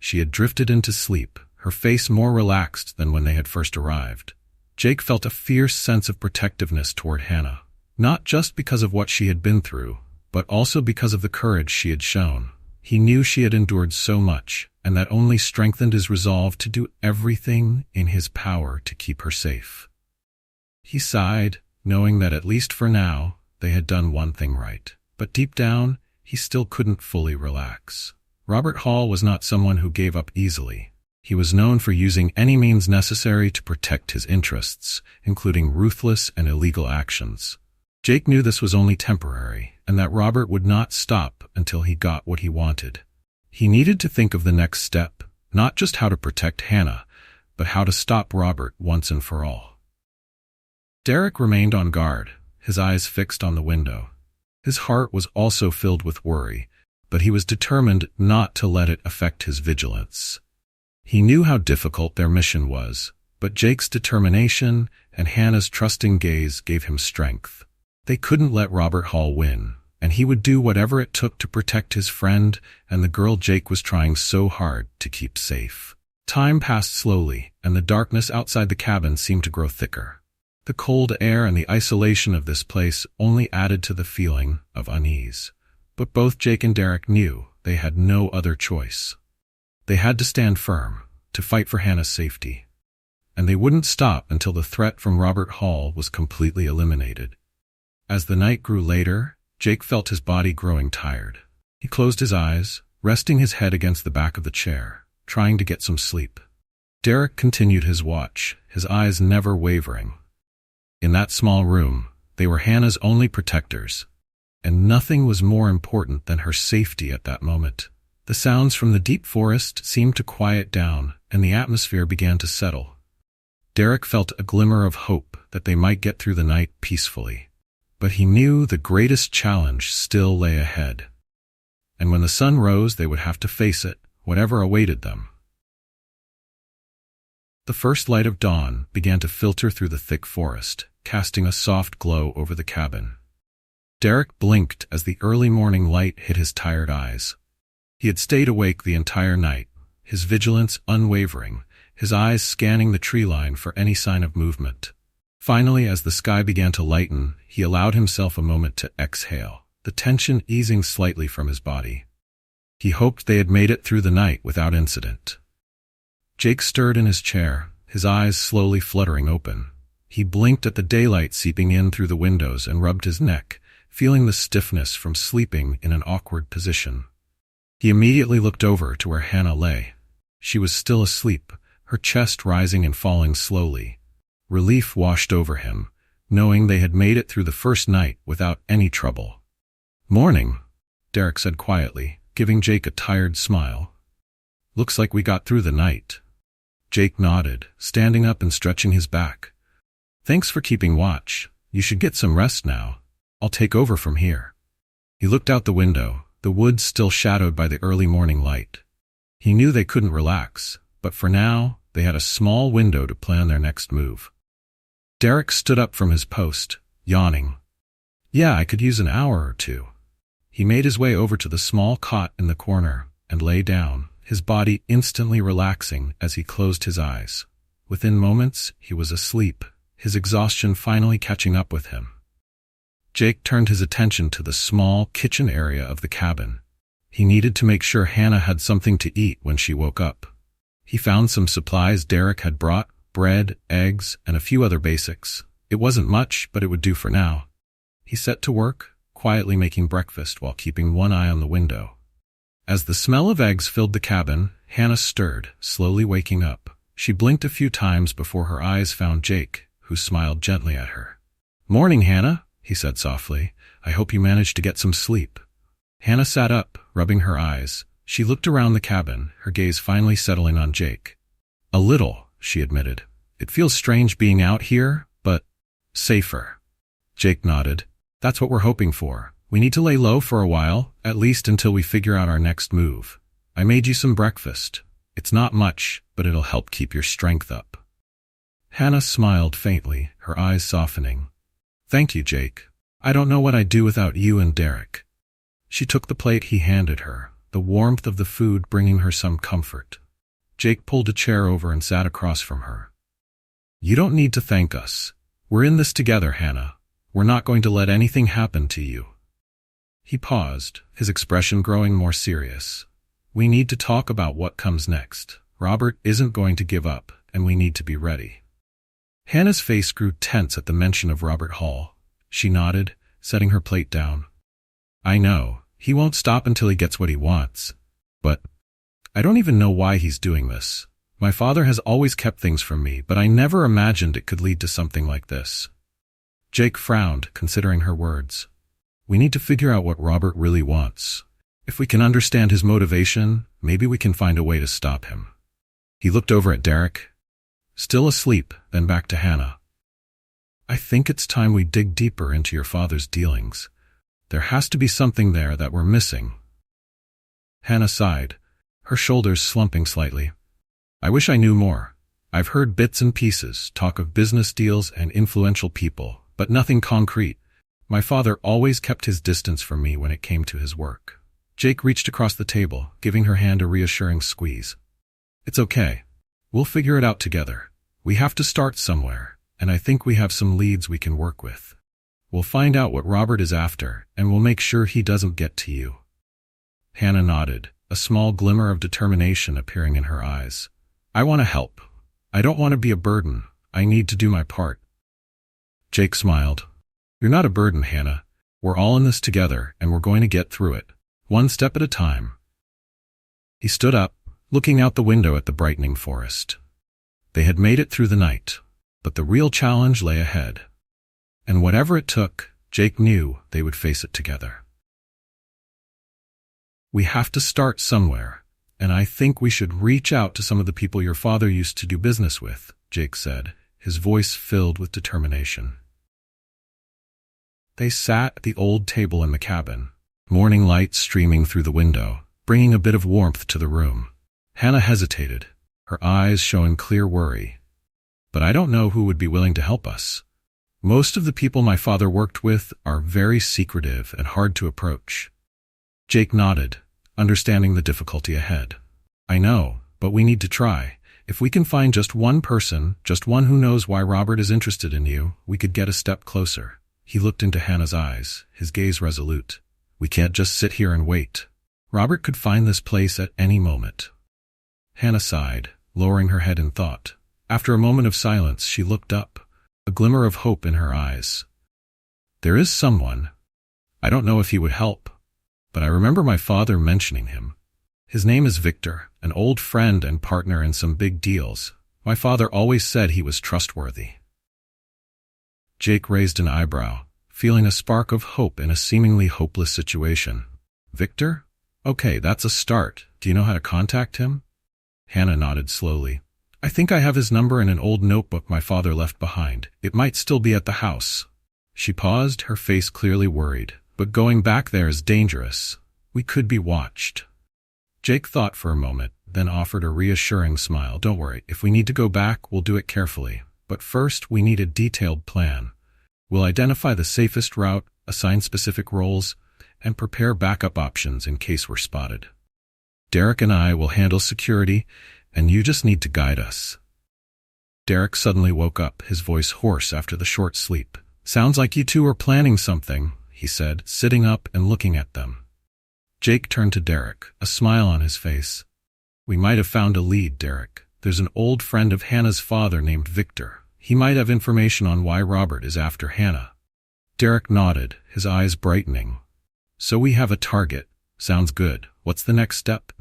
Speaker 1: She had drifted into sleep, her face more relaxed than when they had first arrived. Jake felt a fierce sense of protectiveness toward Hannah, not just because of what she had been through, but also because of the courage she had shown. He knew she had endured so much, and that only strengthened his resolve to do everything in his power to keep her safe. He sighed, knowing that at least for now, they had done one thing right. But deep down, he still couldn't fully relax. Robert Hall was not someone who gave up easily. He was known for using any means necessary to protect his interests, including ruthless and illegal actions. Jake knew this was only temporary, and that Robert would not stop until he got what he wanted. He needed to think of the next step, not just how to protect Hannah, but how to stop Robert once and for all. Derek remained on guard, his eyes fixed on the window. His heart was also filled with worry, but he was determined not to let it affect his vigilance. He knew how difficult their mission was, but Jake's determination and Hannah's trusting gaze gave him strength. They couldn't let Robert Hall win, and he would do whatever it took to protect his friend and the girl Jake was trying so hard to keep safe. Time passed slowly, and the darkness outside the cabin seemed to grow thicker. The cold air and the isolation of this place only added to the feeling of unease. But both Jake and Derek knew they had no other choice. They had to stand firm, to fight for Hannah's safety. And they wouldn't stop until the threat from Robert Hall was completely eliminated. As the night grew later, Jake felt his body growing tired. He closed his eyes, resting his head against the back of the chair, trying to get some sleep. Derek continued his watch, his eyes never wavering. In that small room, they were Hannah's only protectors, and nothing was more important than her safety at that moment. The sounds from the deep forest seemed to quiet down, and the atmosphere began to settle. Derek felt a glimmer of hope that they might get through the night peacefully. But he knew the greatest challenge still lay ahead. And when the sun rose, they would have to face it, whatever awaited them. The first light of dawn began to filter through the thick forest, casting a soft glow over the cabin. Derek blinked as the early morning light hit his tired eyes. He had stayed awake the entire night, his vigilance unwavering, his eyes scanning the tree line for any sign of movement. Finally, as the sky began to lighten, he allowed himself a moment to exhale, the tension easing slightly from his body. He hoped they had made it through the night without incident. Jake stirred in his chair, his eyes slowly fluttering open. He blinked at the daylight seeping in through the windows and rubbed his neck, feeling the stiffness from sleeping in an awkward position. He immediately looked over to where Hannah lay. She was still asleep, her chest rising and falling slowly. Relief washed over him, knowing they had made it through the first night without any trouble. "Morning," Derek said quietly, giving Jake a tired smile. "Looks like we got through the night." Jake nodded, standing up and stretching his back. "Thanks for keeping watch. You should get some rest now. I'll take over from here." He looked out the window, the woods still shadowed by the early morning light. He knew they couldn't relax, but for now, they had a small window to plan their next move. Derek stood up from his post, yawning. "Yeah, I could use an hour or two." He made his way over to the small cot in the corner and lay down, his body instantly relaxing as he closed his eyes. Within moments, he was asleep, his exhaustion finally catching up with him. Jake turned his attention to the small kitchen area of the cabin. He needed to make sure Hannah had something to eat when she woke up. He found some supplies Derek had brought, bread, eggs, and a few other basics. It wasn't much, but it would do for now. He set to work, quietly making breakfast while keeping one eye on the window. As the smell of eggs filled the cabin, Hannah stirred, slowly waking up. She blinked a few times before her eyes found Jake, who smiled gently at her. "Morning, Hannah," he said softly. "I hope you managed to get some sleep." Hannah sat up, rubbing her eyes. She looked around the cabin, her gaze finally settling on Jake. "A little," she admitted. "It feels strange being out here, but safer." Jake nodded. "That's what we're hoping for. We need to lay low for a while, at least until we figure out our next move. I made you some breakfast. It's not much, but it'll help keep your strength up." Hannah smiled faintly, her eyes softening. "Thank you, Jake. I don't know what I'd do without you and Derek." She took the plate he handed her, the warmth of the food bringing her some comfort. Jake pulled a chair over and sat across from her. "You don't need to thank us. We're in this together, Hannah. We're not going to let anything happen to you." He paused, his expression growing more serious. "We need to talk about what comes next. Robert isn't going to give up, and we need to be ready." Hannah's face grew tense at the mention of Robert Hall. She nodded, setting her plate down. "I know, he won't stop until he gets what he wants. But I don't even know why he's doing this. My father has always kept things from me, but I never imagined it could lead to something like this." Jake frowned, considering her words. "We need to figure out what Robert really wants. If we can understand his motivation, maybe we can find a way to stop him." He looked over at Derek, still asleep, then back to Hannah. "I think it's time we dig deeper into your father's dealings. There has to be something there that we're missing." Hannah sighed, her shoulders slumping slightly. "I wish I knew more. I've heard bits and pieces, talk of business deals and influential people, but nothing concrete. My father always kept his distance from me when it came to his work." Jake reached across the table, giving her hand a reassuring squeeze. "It's okay. We'll figure it out together. We have to start somewhere, and I think we have some leads we can work with. We'll find out what Robert is after, and we'll make sure he doesn't get to you." Hannah nodded, a small glimmer of determination appearing in her eyes. "I want to help. I don't want to be a burden. I need to do my part." Jake smiled. "You're not a burden, Hannah. We're all in this together, and we're going to get through it, one step at a time." He stood up, looking out the window at the brightening forest. They had made it through the night, but the real challenge lay ahead. And whatever it took, Jake knew they would face it together. We have to start somewhere, and I think we should reach out to some of the people your father used to do business with, Jake said, his voice filled with determination. They sat at the old table in the cabin, morning light streaming through the window, bringing a bit of warmth to the room. Hannah hesitated, her eyes showing clear worry. But I don't know who would be willing to help us. Most of the people my father worked with are very secretive and hard to approach. Jake nodded, understanding the difficulty ahead. I know, but we need to try. If we can find just one person, just one who knows why Robert is interested in you, we could get a step closer. He looked into Hannah's eyes, his gaze resolute. We can't just sit here and wait. Robert could find this place at any moment. Hannah sighed, lowering her head in thought. After a moment of silence, she looked up, a glimmer of hope in her eyes. There is someone. I don't know if he would help, but I remember my father mentioning him. His name is Victor, an old friend and partner in some big deals. My father always said he was trustworthy. Jake raised an eyebrow, feeling a spark of hope in a seemingly hopeless situation. Victor? Okay, that's a start. Do you know how to contact him? Hannah nodded slowly. I think I have his number in an old notebook my father left behind. It might still be at the house. She paused, her face clearly worried. But going back there is dangerous. We could be watched. Jake thought for a moment, then offered a reassuring smile. Don't worry, if we need to go back, we'll do it carefully. But first, we need a detailed plan. We'll identify the safest route, assign specific roles, and prepare backup options in case we're spotted. Derek and I will handle security, and you just need to guide us. Derek suddenly woke up, his voice hoarse after the short sleep. Sounds like you two are planning something, he said, sitting up and looking at them. Jake turned to Derek, a smile on his face. We might have found a lead, Derek. There's an old friend of Hannah's father named Victor. He might have information on why Robert is after Hannah. Derek nodded, his eyes brightening. So we have a target. Sounds good. What's the next step?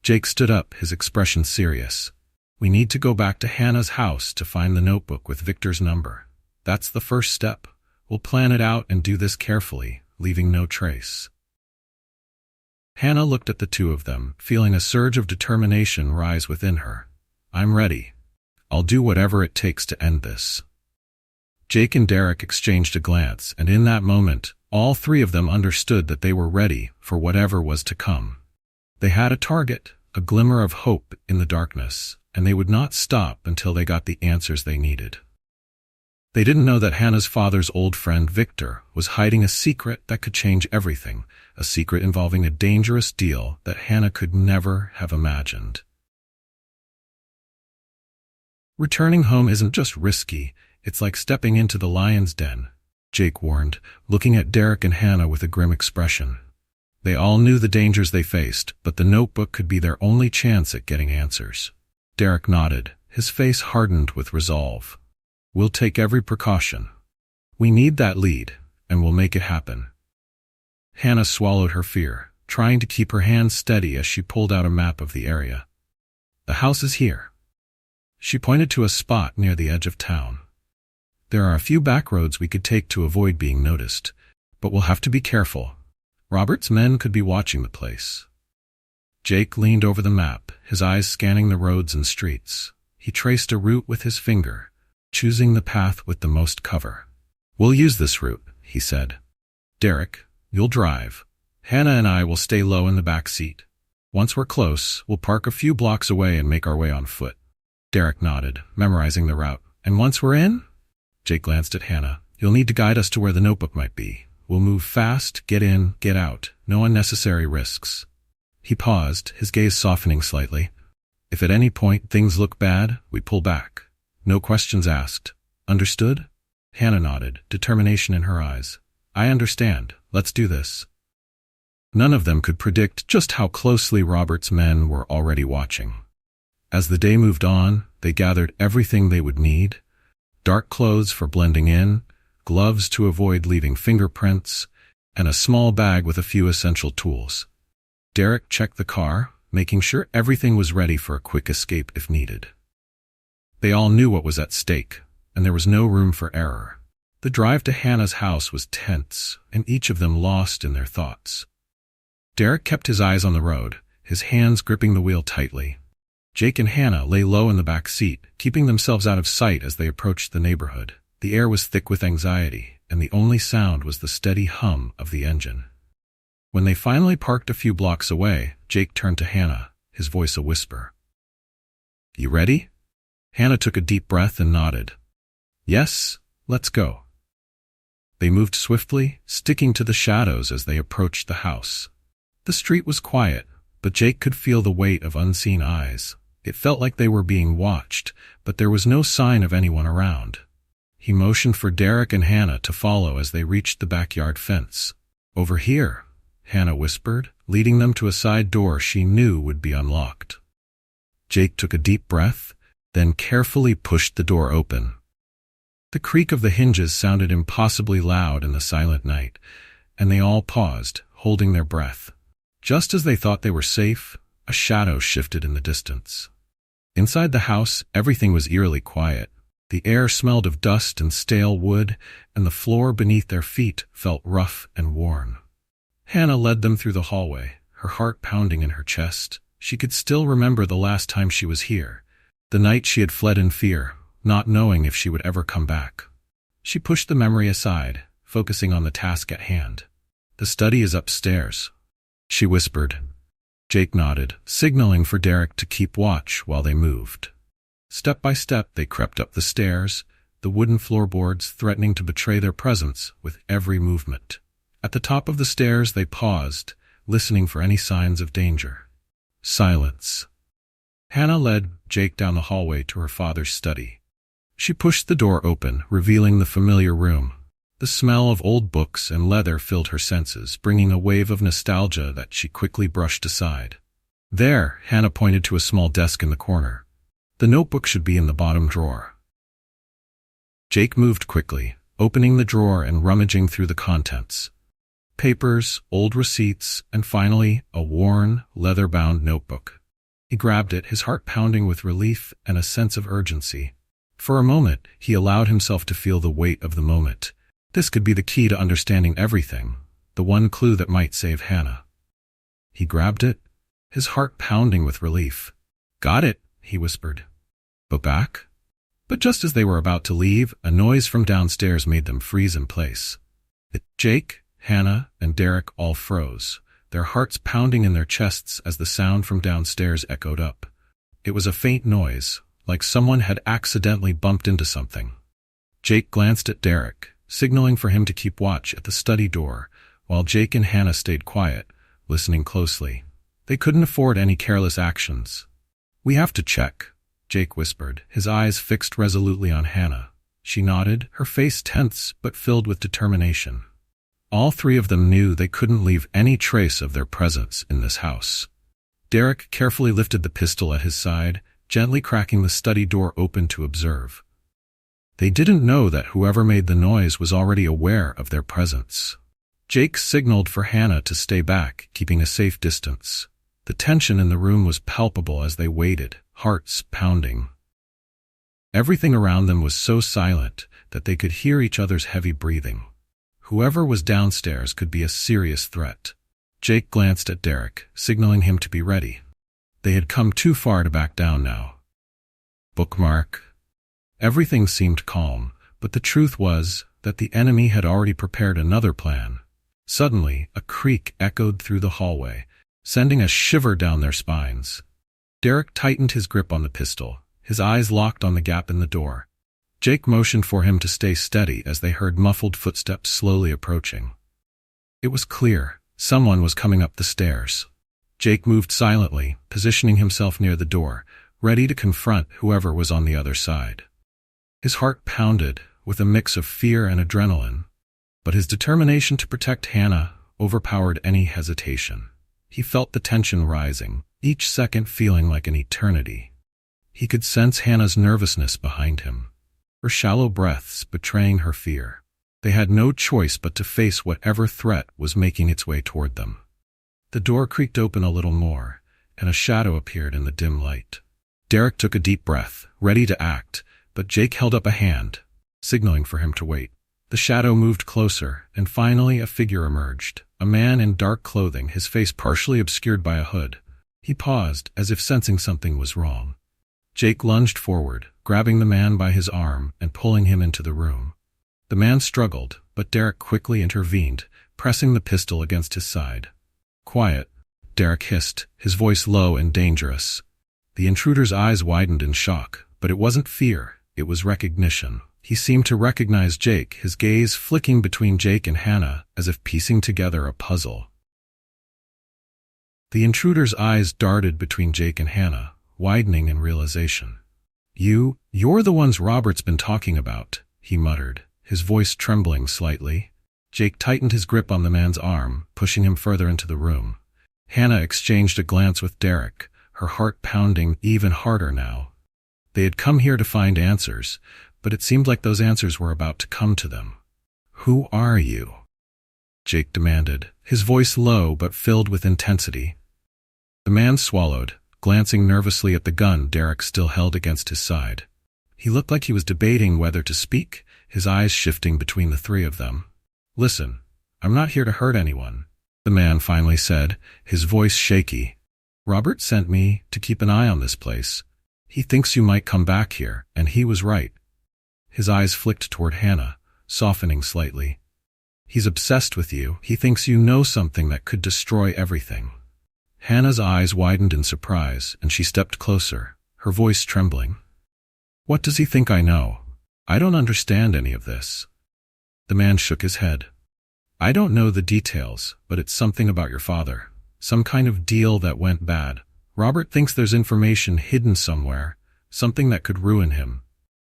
Speaker 1: Jake stood up, his expression serious. We need to go back to Hannah's house to find the notebook with Victor's number. That's the first step. We'll plan it out and do this carefully, leaving no trace. Hannah looked at the two of them, feeling a surge of determination rise within her. I'm ready. I'll do whatever it takes to end this. Jake and Derek exchanged a glance, and in that moment, all three of them understood that they were ready for whatever was to come. They had a target, a glimmer of hope in the darkness, and they would not stop until they got the answers they needed. They didn't know that Hannah's father's old friend Victor was hiding a secret that could change everything, a secret involving a dangerous deal that Hannah could never have imagined. Returning home isn't just risky, it's like stepping into the lion's den, Jake warned, looking at Derek and Hannah with a grim expression. They all knew the dangers they faced, but the notebook could be their only chance at getting answers. Derek nodded, his face hardened with resolve. We'll take every precaution. We need that lead, and we'll make it happen. Hannah swallowed her fear, trying to keep her hands steady as she pulled out a map of the area. The house is here. She pointed to a spot near the edge of town. There are a few back roads we could take to avoid being noticed, but we'll have to be careful. Robert's men could be watching the place. Jake leaned over the map, his eyes scanning the roads and streets. He traced a route with his finger, choosing the path with the most cover. We'll use this route, he said. Derek, you'll drive. Hannah and I will stay low in the back seat. Once we're close, we'll park a few blocks away and make our way on foot. Derek nodded, memorizing the route. And once we're in? Jake glanced at Hannah. You'll need to guide us to where the notebook might be. We'll move fast, get in, get out. No unnecessary risks. He paused, his gaze softening slightly. If at any point things look bad, we pull back. No questions asked. Understood? Hannah nodded, determination in her eyes. I understand. Let's do this. None of them could predict just how closely Robert's men were already watching. As the day moved on, they gathered everything they would need. Dark clothes for blending in, gloves to avoid leaving fingerprints, and a small bag with a few essential tools. Derek checked the car, making sure everything was ready for a quick escape if needed. They all knew what was at stake, and there was no room for error. The drive to Hannah's house was tense, and each of them lost in their thoughts. Derek kept his eyes on the road, his hands gripping the wheel tightly. Jake and Hannah lay low in the back seat, keeping themselves out of sight as they approached the neighborhood. The air was thick with anxiety, and the only sound was the steady hum of the engine. When they finally parked a few blocks away, Jake turned to Hannah, his voice a whisper. "You ready?" Hannah took a deep breath and nodded. "Yes, let's go." They moved swiftly, sticking to the shadows as they approached the house. The street was quiet, but Jake could feel the weight of unseen eyes. It felt like they were being watched, but there was no sign of anyone around. He motioned for Derek and Hannah to follow as they reached the backyard fence. "Over here," Hannah whispered, leading them to a side door she knew would be unlocked. Jake took a deep breath, then carefully pushed the door open. The creak of the hinges sounded impossibly loud in the silent night, and they all paused, holding their breath. Just as they thought they were safe, a shadow shifted in the distance. Inside the house, everything was eerily quiet. The air smelled of dust and stale wood, and the floor beneath their feet felt rough and worn. Hannah led them through the hallway, her heart pounding in her chest. She could still remember the last time she was here, the night she had fled in fear, not knowing if she would ever come back. She pushed the memory aside, focusing on the task at hand. "The study is upstairs," she whispered. Jake nodded, signaling for Derek to keep watch while they moved. Step by step they crept up the stairs, the wooden floorboards threatening to betray their presence with every movement. At the top of the stairs they paused, listening for any signs of danger. Silence. Hannah led Jake down the hallway to her father's study. She pushed the door open, revealing the familiar room. The smell of old books and leather filled her senses, bringing a wave of nostalgia that she quickly brushed aside. There, Hannah pointed to a small desk in the corner. "The notebook should be in the bottom drawer." Jake moved quickly, opening the drawer and rummaging through the contents. Papers, old receipts, and finally, a worn, leather-bound notebook. He grabbed it, his heart pounding with relief and a sense of urgency. For a moment, he allowed himself to feel the weight of the moment. This could be the key to understanding everything, the one clue that might save Hannah. He grabbed it, his heart pounding with relief. "Got it," he whispered. "But back?" But just as they were about to leave, a noise from downstairs made them freeze in place. Jake, Hannah, and Derek all froze, their hearts pounding in their chests as the sound from downstairs echoed up. It was a faint noise, like someone had accidentally bumped into something. Jake glanced at Derek, signaling for him to keep watch at the study door, while Jake and Hannah stayed quiet, listening closely. They couldn't afford any careless actions. "We have to check," Jake whispered, his eyes fixed resolutely on Hannah. She nodded, her face tense but filled with determination. All three of them knew they couldn't leave any trace of their presence in this house. Derek carefully lifted the pistol at his side, gently cracking the study door open to observe. They didn't know that whoever made the noise was already aware of their presence. Jake signaled for Hannah to stay back, keeping a safe distance. The tension in the room was palpable as they waited, hearts pounding. Everything around them was so silent that they could hear each other's heavy breathing. Whoever was downstairs could be a serious threat. Jake glanced at Derek, signaling him to be ready. They had come too far to back down now. Bookmark. Everything seemed calm, but the truth was that the enemy had already prepared another plan. Suddenly, a creak echoed through the hallway, sending a shiver down their spines. Derek tightened his grip on the pistol, his eyes locked on the gap in the door. Jake motioned for him to stay steady as they heard muffled footsteps slowly approaching. It was clear, someone was coming up the stairs. Jake moved silently, positioning himself near the door, ready to confront whoever was on the other side. His heart pounded, with a mix of fear and adrenaline, but his determination to protect Hannah overpowered any hesitation. He felt the tension rising, each second feeling like an eternity. He could sense Hannah's nervousness behind him, her shallow breaths betraying her fear. They had no choice but to face whatever threat was making its way toward them. The door creaked open a little more, and a shadow appeared in the dim light. Derek took a deep breath, ready to act, but Jake held up a hand, signaling for him to wait. The shadow moved closer, and finally a figure emerged, a man in dark clothing, his face partially obscured by a hood. He paused, as if sensing something was wrong. Jake lunged forward, grabbing the man by his arm and pulling him into the room. The man struggled, but Derek quickly intervened, pressing the pistol against his side. "Quiet," Derek hissed, his voice low and dangerous. The intruder's eyes widened in shock, but it wasn't fear, it was recognition. He seemed to recognize Jake, his gaze flicking between Jake and Hannah, as if piecing together a puzzle. The intruder's eyes darted between Jake and Hannah, widening in realization. You're the ones Robert's been talking about," he muttered, his voice trembling slightly. Jake tightened his grip on the man's arm, pushing him further into the room. Hannah exchanged a glance with Derek, her heart pounding even harder now. They had come here to find answers, but it seemed like those answers were about to come to them. "Who are you?" Jake demanded, his voice low but filled with intensity. The man swallowed, glancing nervously at the gun Derek still held against his side. He looked like he was debating whether to speak, his eyes shifting between the three of them. "Listen, I'm not here to hurt anyone," the man finally said, his voice shaky. "Robert sent me to keep an eye on this place. He thinks you might come back here, and he was right." His eyes flicked toward Hannah, softening slightly. "He's obsessed with you. He thinks you know something that could destroy everything." Hannah's eyes widened in surprise, and she stepped closer, her voice trembling. "What does he think I know? I don't understand any of this." The man shook his head. "I don't know the details, but it's something about your father. Some kind of deal that went bad. Robert thinks there's information hidden somewhere, something that could ruin him."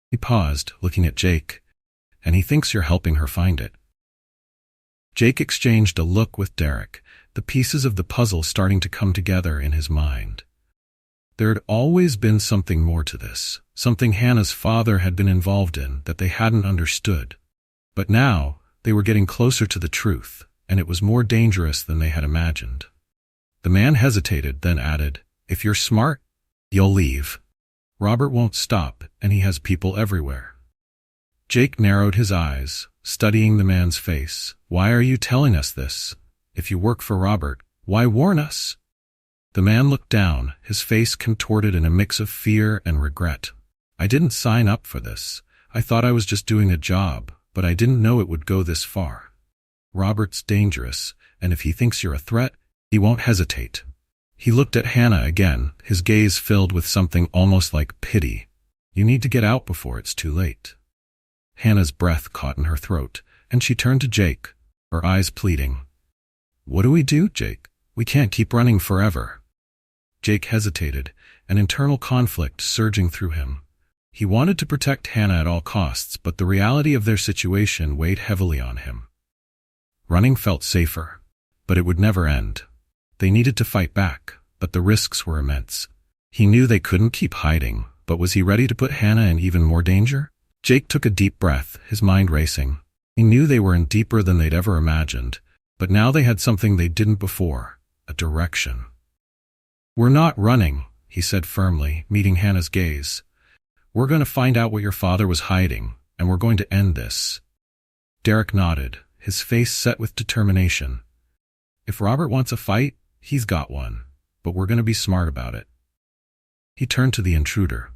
Speaker 1: He paused, looking at Jake, "and he thinks you're helping her find it." Jake exchanged a look with Derek, the pieces of the puzzle starting to come together in his mind. There had always been something more to this, something Hannah's father had been involved in that they hadn't understood. But now, they were getting closer to the truth, and it was more dangerous than they had imagined. The man hesitated, then added, "If you're smart, you'll leave. Robert won't stop, and he has people everywhere." Jake narrowed his eyes, studying the man's face. "Why are you telling us this? If you work for Robert, why warn us?" The man looked down, his face contorted in a mix of fear and regret. "I didn't sign up for this. I thought I was just doing a job, but I didn't know it would go this far. Robert's dangerous, and if he thinks you're a threat, he won't hesitate." He looked at Hannah again, his gaze filled with something almost like pity. "You need to get out before it's too late." Hannah's breath caught in her throat, and she turned to Jake, her eyes pleading. "What do we do, Jake? We can't keep running forever." Jake hesitated, an internal conflict surging through him. He wanted to protect Hannah at all costs, but the reality of their situation weighed heavily on him. Running felt safer, but it would never end. They needed to fight back, but the risks were immense. He knew they couldn't keep hiding, but was he ready to put Hannah in even more danger? Jake took a deep breath, his mind racing. He knew they were in deeper than they'd ever imagined, but now they had something they didn't before, a direction. "We're not running," he said firmly, meeting Hannah's gaze. "We're going to find out what your father was hiding, and we're going to end this." Derek nodded, his face set with determination. "If Robert wants a fight, he's got one, but we're going to be smart about it." He turned to the intruder.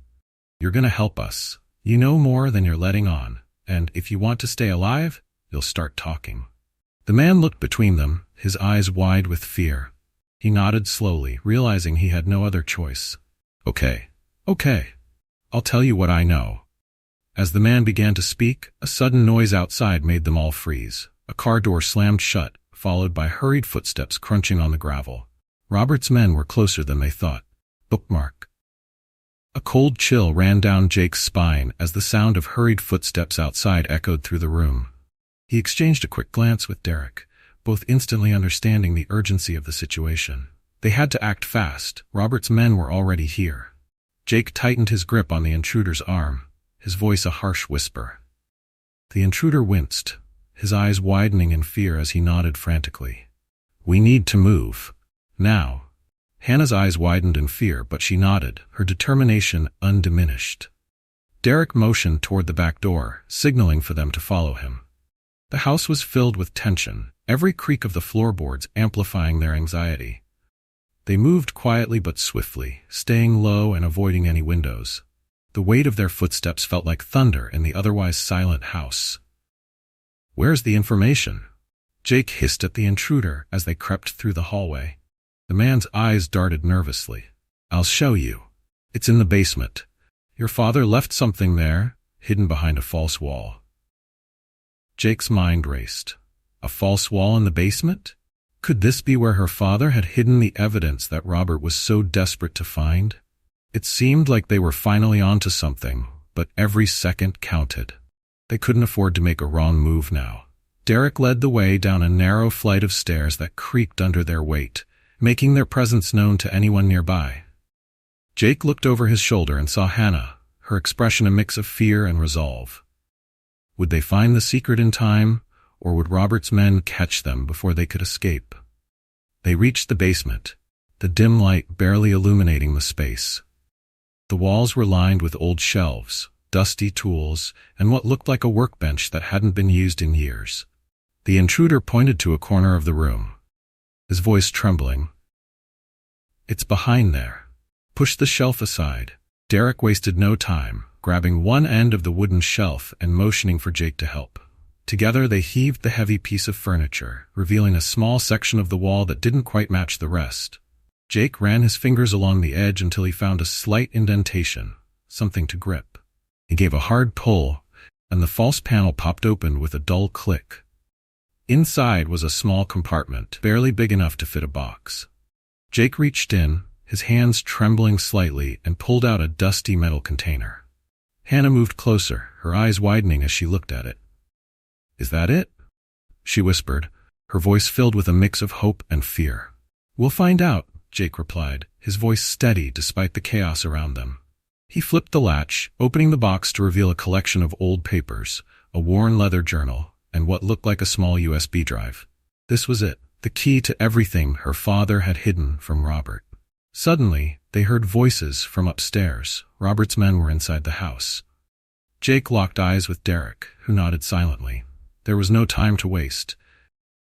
Speaker 1: "You're going to help us. You know more than you're letting on, and if you want to stay alive, you'll start talking." The man looked between them, his eyes wide with fear. He nodded slowly, realizing he had no other choice. Okay. I'll tell you what I know." As the man began to speak, a sudden noise outside made them all freeze. A car door slammed shut, followed by hurried footsteps crunching on the gravel. Robert's men were closer than they thought. Bookmark. A cold chill ran down Jake's spine as the sound of hurried footsteps outside echoed through the room. He exchanged a quick glance with Derek, both instantly understanding the urgency of the situation. They had to act fast. Robert's men were already here. Jake tightened his grip on the intruder's arm, his voice a harsh whisper. The intruder winced, his eyes widening in fear as he nodded frantically. "We need to move. Now." Hannah's eyes widened in fear, but she nodded, her determination undiminished. Derek motioned toward the back door, signaling for them to follow him. The house was filled with tension, every creak of the floorboards amplifying their anxiety. They moved quietly but swiftly, staying low and avoiding any windows. The weight of their footsteps felt like thunder in the otherwise silent house. "Where's the information?" Jake hissed at the intruder as they crept through the hallway. The man's eyes darted nervously. "I'll show you. It's in the basement. Your father left something there, hidden behind a false wall." Jake's mind raced. A false wall in the basement? Could this be where her father had hidden the evidence that Robert was so desperate to find? It seemed like they were finally onto something, but every second counted. They couldn't afford to make a wrong move now. Derek led the way down a narrow flight of stairs that creaked under their weight, making their presence known to anyone nearby. Jake looked over his shoulder and saw Hannah, her expression a mix of fear and resolve. Would they find the secret in time, or would Robert's men catch them before they could escape? They reached the basement, the dim light barely illuminating the space. The walls were lined with old shelves, dusty tools, and what looked like a workbench that hadn't been used in years. The intruder pointed to a corner of the room, his voice trembling. "It's behind there. Push the shelf aside." Derek wasted no time, grabbing one end of the wooden shelf and motioning for Jake to help. Together they heaved the heavy piece of furniture, revealing a small section of the wall that didn't quite match the rest. Jake ran his fingers along the edge until he found a slight indentation, something to grip. He gave a hard pull, and the false panel popped open with a dull click. Inside was a small compartment, barely big enough to fit a box. Jake reached in, his hands trembling slightly, and pulled out a dusty metal container. Hannah moved closer, her eyes widening as she looked at it. "Is that it?" she whispered, her voice filled with a mix of hope and fear. "We'll find out," Jake replied, his voice steady despite the chaos around them. He flipped the latch, opening the box to reveal a collection of old papers, a worn leather journal, and what looked like a small USB drive. This was it, the key to everything her father had hidden from Robert. Suddenly, they heard voices from upstairs. Robert's men were inside the house. Jake locked eyes with Derek, who nodded silently. There was no time to waste.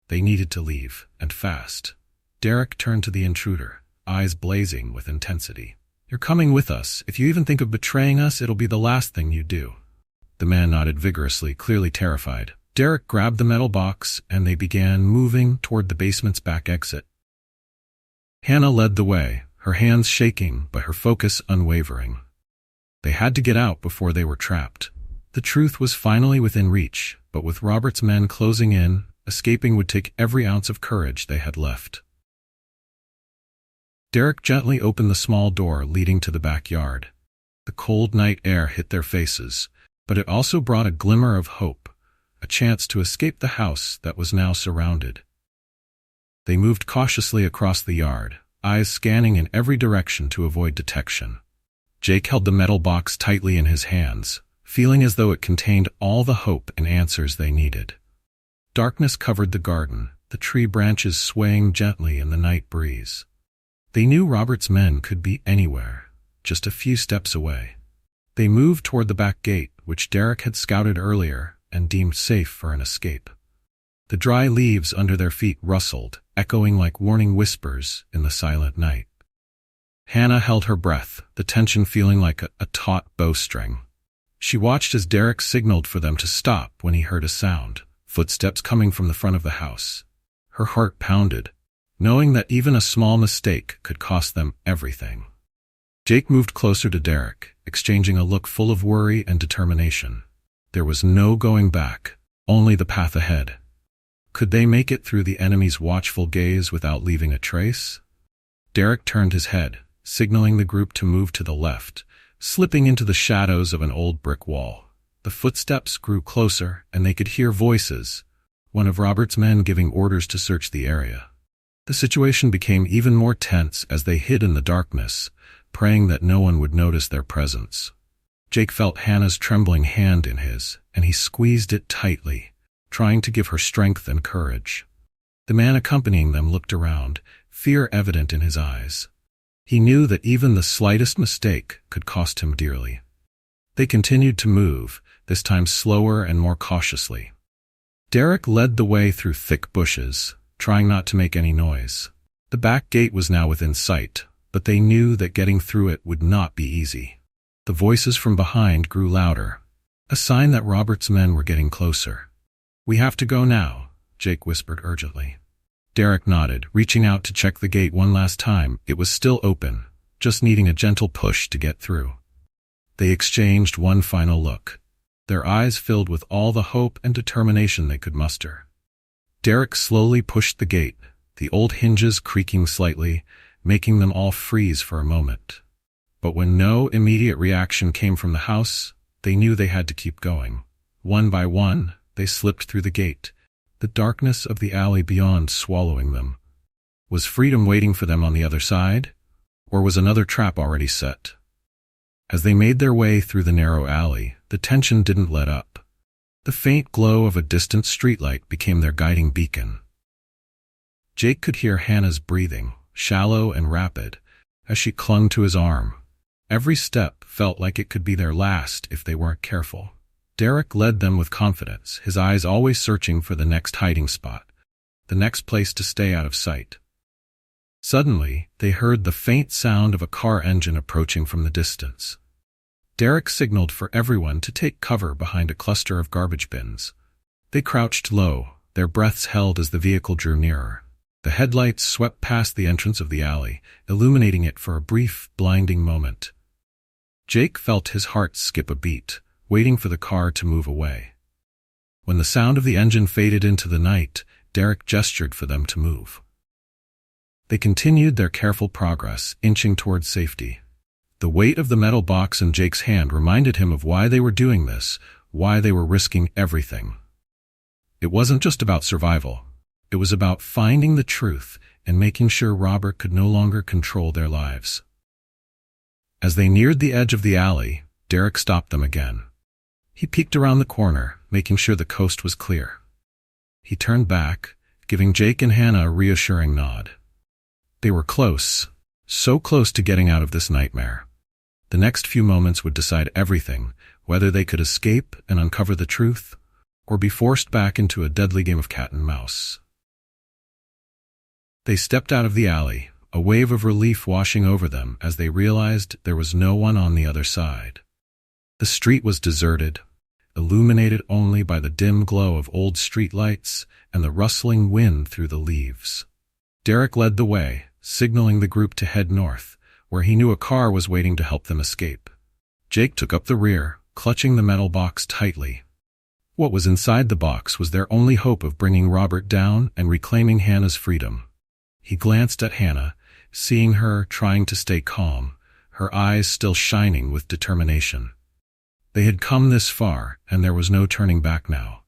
Speaker 1: They needed to leave, and fast. Derek turned to the intruder, eyes blazing with intensity. "You're coming with us. If you even think of betraying us, it'll be the last thing you do." The man nodded vigorously, clearly terrified. Derek grabbed the metal box, and they began moving toward the basement's back exit. Hannah led the way, her hands shaking but her focus unwavering. They had to get out before they were trapped. The truth was finally within reach, but with Robert's men closing in, escaping would take every ounce of courage they had left. Derek gently opened the small door leading to the backyard. The cold night air hit their faces, but it also brought a glimmer of hope, a chance to escape the house that was now surrounded. They moved cautiously across the yard, eyes scanning in every direction to avoid detection. Jake held the metal box tightly in his hands, feeling as though it contained all the hope and answers they needed. Darkness covered the garden, the tree branches swaying gently in the night breeze. They knew Robert's men could be anywhere, just a few steps away. They moved toward the back gate, which Derek had scouted earlier and deemed safe for an escape. The dry leaves under their feet rustled, echoing like warning whispers in the silent night. Hannah held her breath, the tension feeling like a taut bowstring. She watched as Derek signaled for them to stop when he heard a sound, footsteps coming from the front of the house. Her heart pounded, knowing that even a small mistake could cost them everything. Jake moved closer to Derek, exchanging a look full of worry and determination. There was no going back, only the path ahead. Could they make it through the enemy's watchful gaze without leaving a trace? Derek turned his head, signaling the group to move to the left, slipping into the shadows of an old brick wall. The footsteps grew closer, and they could hear voices, one of Robert's men giving orders to search the area. The situation became even more tense as they hid in the darkness, praying that no one would notice their presence. Jake felt Hannah's trembling hand in his, and he squeezed it tightly, trying to give her strength and courage. The man accompanying them looked around, fear evident in his eyes. He knew that even the slightest mistake could cost him dearly. They continued to move, this time slower and more cautiously. Derek led the way through thick bushes, trying not to make any noise. The back gate was now within sight, but they knew that getting through it would not be easy. The voices from behind grew louder, a sign that Robert's men were getting closer. "We have to go now," Jake whispered urgently. Derek nodded, reaching out to check the gate one last time. It was still open, just needing a gentle push to get through. They exchanged one final look, their eyes filled with all the hope and determination they could muster. Derek slowly pushed the gate, the old hinges creaking slightly, making them all freeze for a moment. But when no immediate reaction came from the house, they knew they had to keep going. One by one, they slipped through the gate, the darkness of the alley beyond swallowing them. Was freedom waiting for them on the other side? Or was another trap already set? As they made their way through the narrow alley, the tension didn't let up. The faint glow of a distant streetlight became their guiding beacon. Jake could hear Hannah's breathing, shallow and rapid, as she clung to his arm. Every step felt like it could be their last if they weren't careful. Derek led them with confidence, his eyes always searching for the next hiding spot, the next place to stay out of sight. Suddenly, they heard the faint sound of a car engine approaching from the distance. Derek signaled for everyone to take cover behind a cluster of garbage bins. They crouched low, their breaths held as the vehicle drew nearer. The headlights swept past the entrance of the alley, illuminating it for a brief, blinding moment. Jake felt his heart skip a beat, waiting for the car to move away. When the sound of the engine faded into the night, Derek gestured for them to move. They continued their careful progress, inching towards safety. The weight of the metal box in Jake's hand reminded him of why they were doing this, why they were risking everything. It wasn't just about survival. It was about finding the truth and making sure Robert could no longer control their lives. As they neared the edge of the alley, Derek stopped them again. He peeked around the corner, making sure the coast was clear. He turned back, giving Jake and Hannah a reassuring nod. They were close, so close to getting out of this nightmare. The next few moments would decide everything, whether they could escape and uncover the truth, or be forced back into a deadly game of cat and mouse. They stepped out of the alley, a wave of relief washing over them as they realized there was no one on the other side. The street was deserted, illuminated only by the dim glow of old streetlights and the rustling wind through the leaves. Derek led the way, signaling the group to head north, where he knew a car was waiting to help them escape. Jake took up the rear, clutching the metal box tightly. What was inside the box was their only hope of bringing Robert down and reclaiming Hannah's freedom. He glanced at Hannah, seeing her trying to stay calm, her eyes still shining with determination. They had come this far, and there was no turning back now.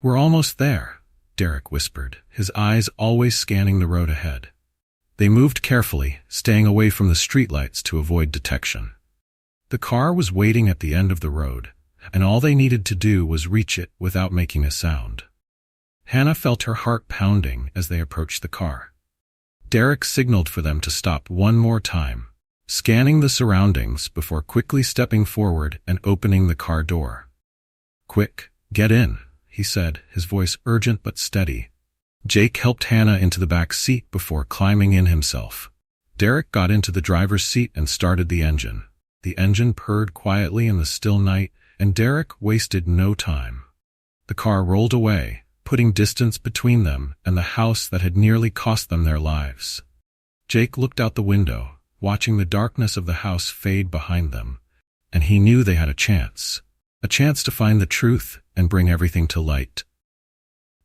Speaker 1: "We're almost there," Derek whispered, his eyes always scanning the road ahead. They moved carefully, staying away from the streetlights to avoid detection. The car was waiting at the end of the road, and all they needed to do was reach it without making a sound. Hannah felt her heart pounding as they approached the car. Derek signaled for them to stop one more time, scanning the surroundings before quickly stepping forward and opening the car door. "Quick, get in," he said, his voice urgent but steady. Jake helped Hannah into the back seat before climbing in himself. Derek got into the driver's seat and started the engine. The engine purred quietly in the still night, and Derek wasted no time. The car rolled away, putting distance between them and the house that had nearly cost them their lives. Jake looked out the window, watching the darkness of the house fade behind them, and he knew they had a chance to find the truth and bring everything to light.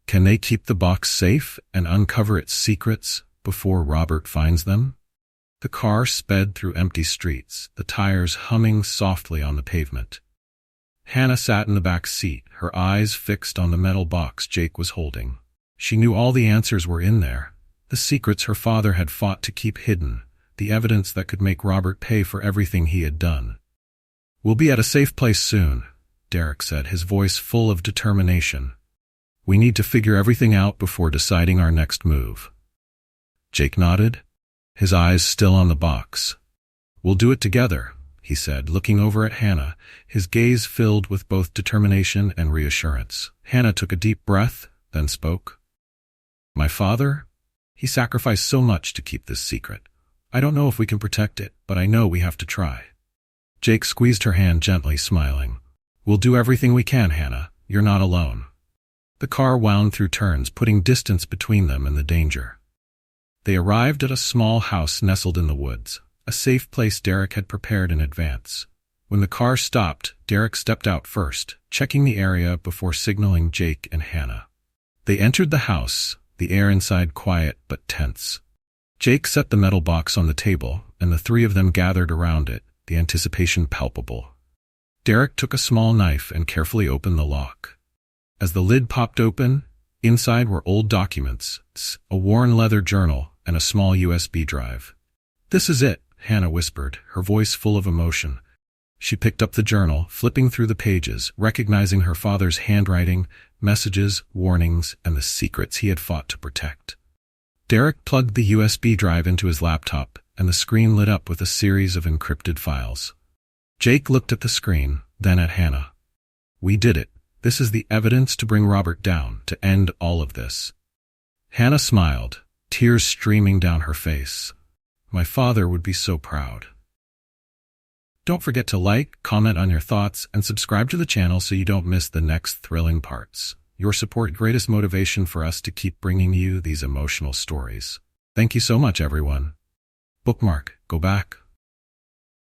Speaker 1: Can they keep the box safe and uncover its secrets before Robert finds them? The car sped through empty streets, the tires humming softly on the pavement. Hannah sat in the back seat, her eyes fixed on the metal box Jake was holding. She knew all the answers were in there, the secrets her father had fought to keep hidden, the evidence that could make Robert pay for everything he had done. "We'll be at a safe place soon," Derek said, his voice full of determination. "We need to figure everything out before deciding our next move." Jake nodded, his eyes still on the box. "We'll do it together," he said, looking over at Hannah, his gaze filled with both determination and reassurance. Hannah took a deep breath, then spoke. My father? He sacrificed so much to keep this secret. I don't know if we can protect it, but I know we have to try. Jake squeezed her hand gently, smiling. We'll do everything we can, Hannah. You're not alone. The car wound through turns, putting distance between them and the danger. They arrived at a small house nestled in the woods, a safe place Derek had prepared in advance. When the car stopped, Derek stepped out first, checking the area before signaling Jake and Hannah. They entered the house, the air inside quiet but tense. Jake set the metal box on the table, and the three of them gathered around it, the anticipation palpable. Derek took a small knife and carefully opened the lock. As the lid popped open, inside were old documents, a worn leather journal, and a small USB drive. This is it, Hannah whispered, her voice full of emotion. She picked up the journal, flipping through the pages, recognizing her father's handwriting, messages, warnings, and the secrets he had fought to protect. Derek plugged the USB drive into his laptop, and the screen lit up with a series of encrypted files. Jake looked at the screen, then at Hannah. We did it. This is the evidence to bring Robert down, to end all of this. Hannah smiled, tears streaming down her face. My father would be so proud. Don't forget to like, comment on your thoughts, and subscribe to the channel so you don't miss the next thrilling parts. Your support, greatest motivation for us to keep bringing you these emotional stories. Thank you so much, everyone. Bookmark, go back.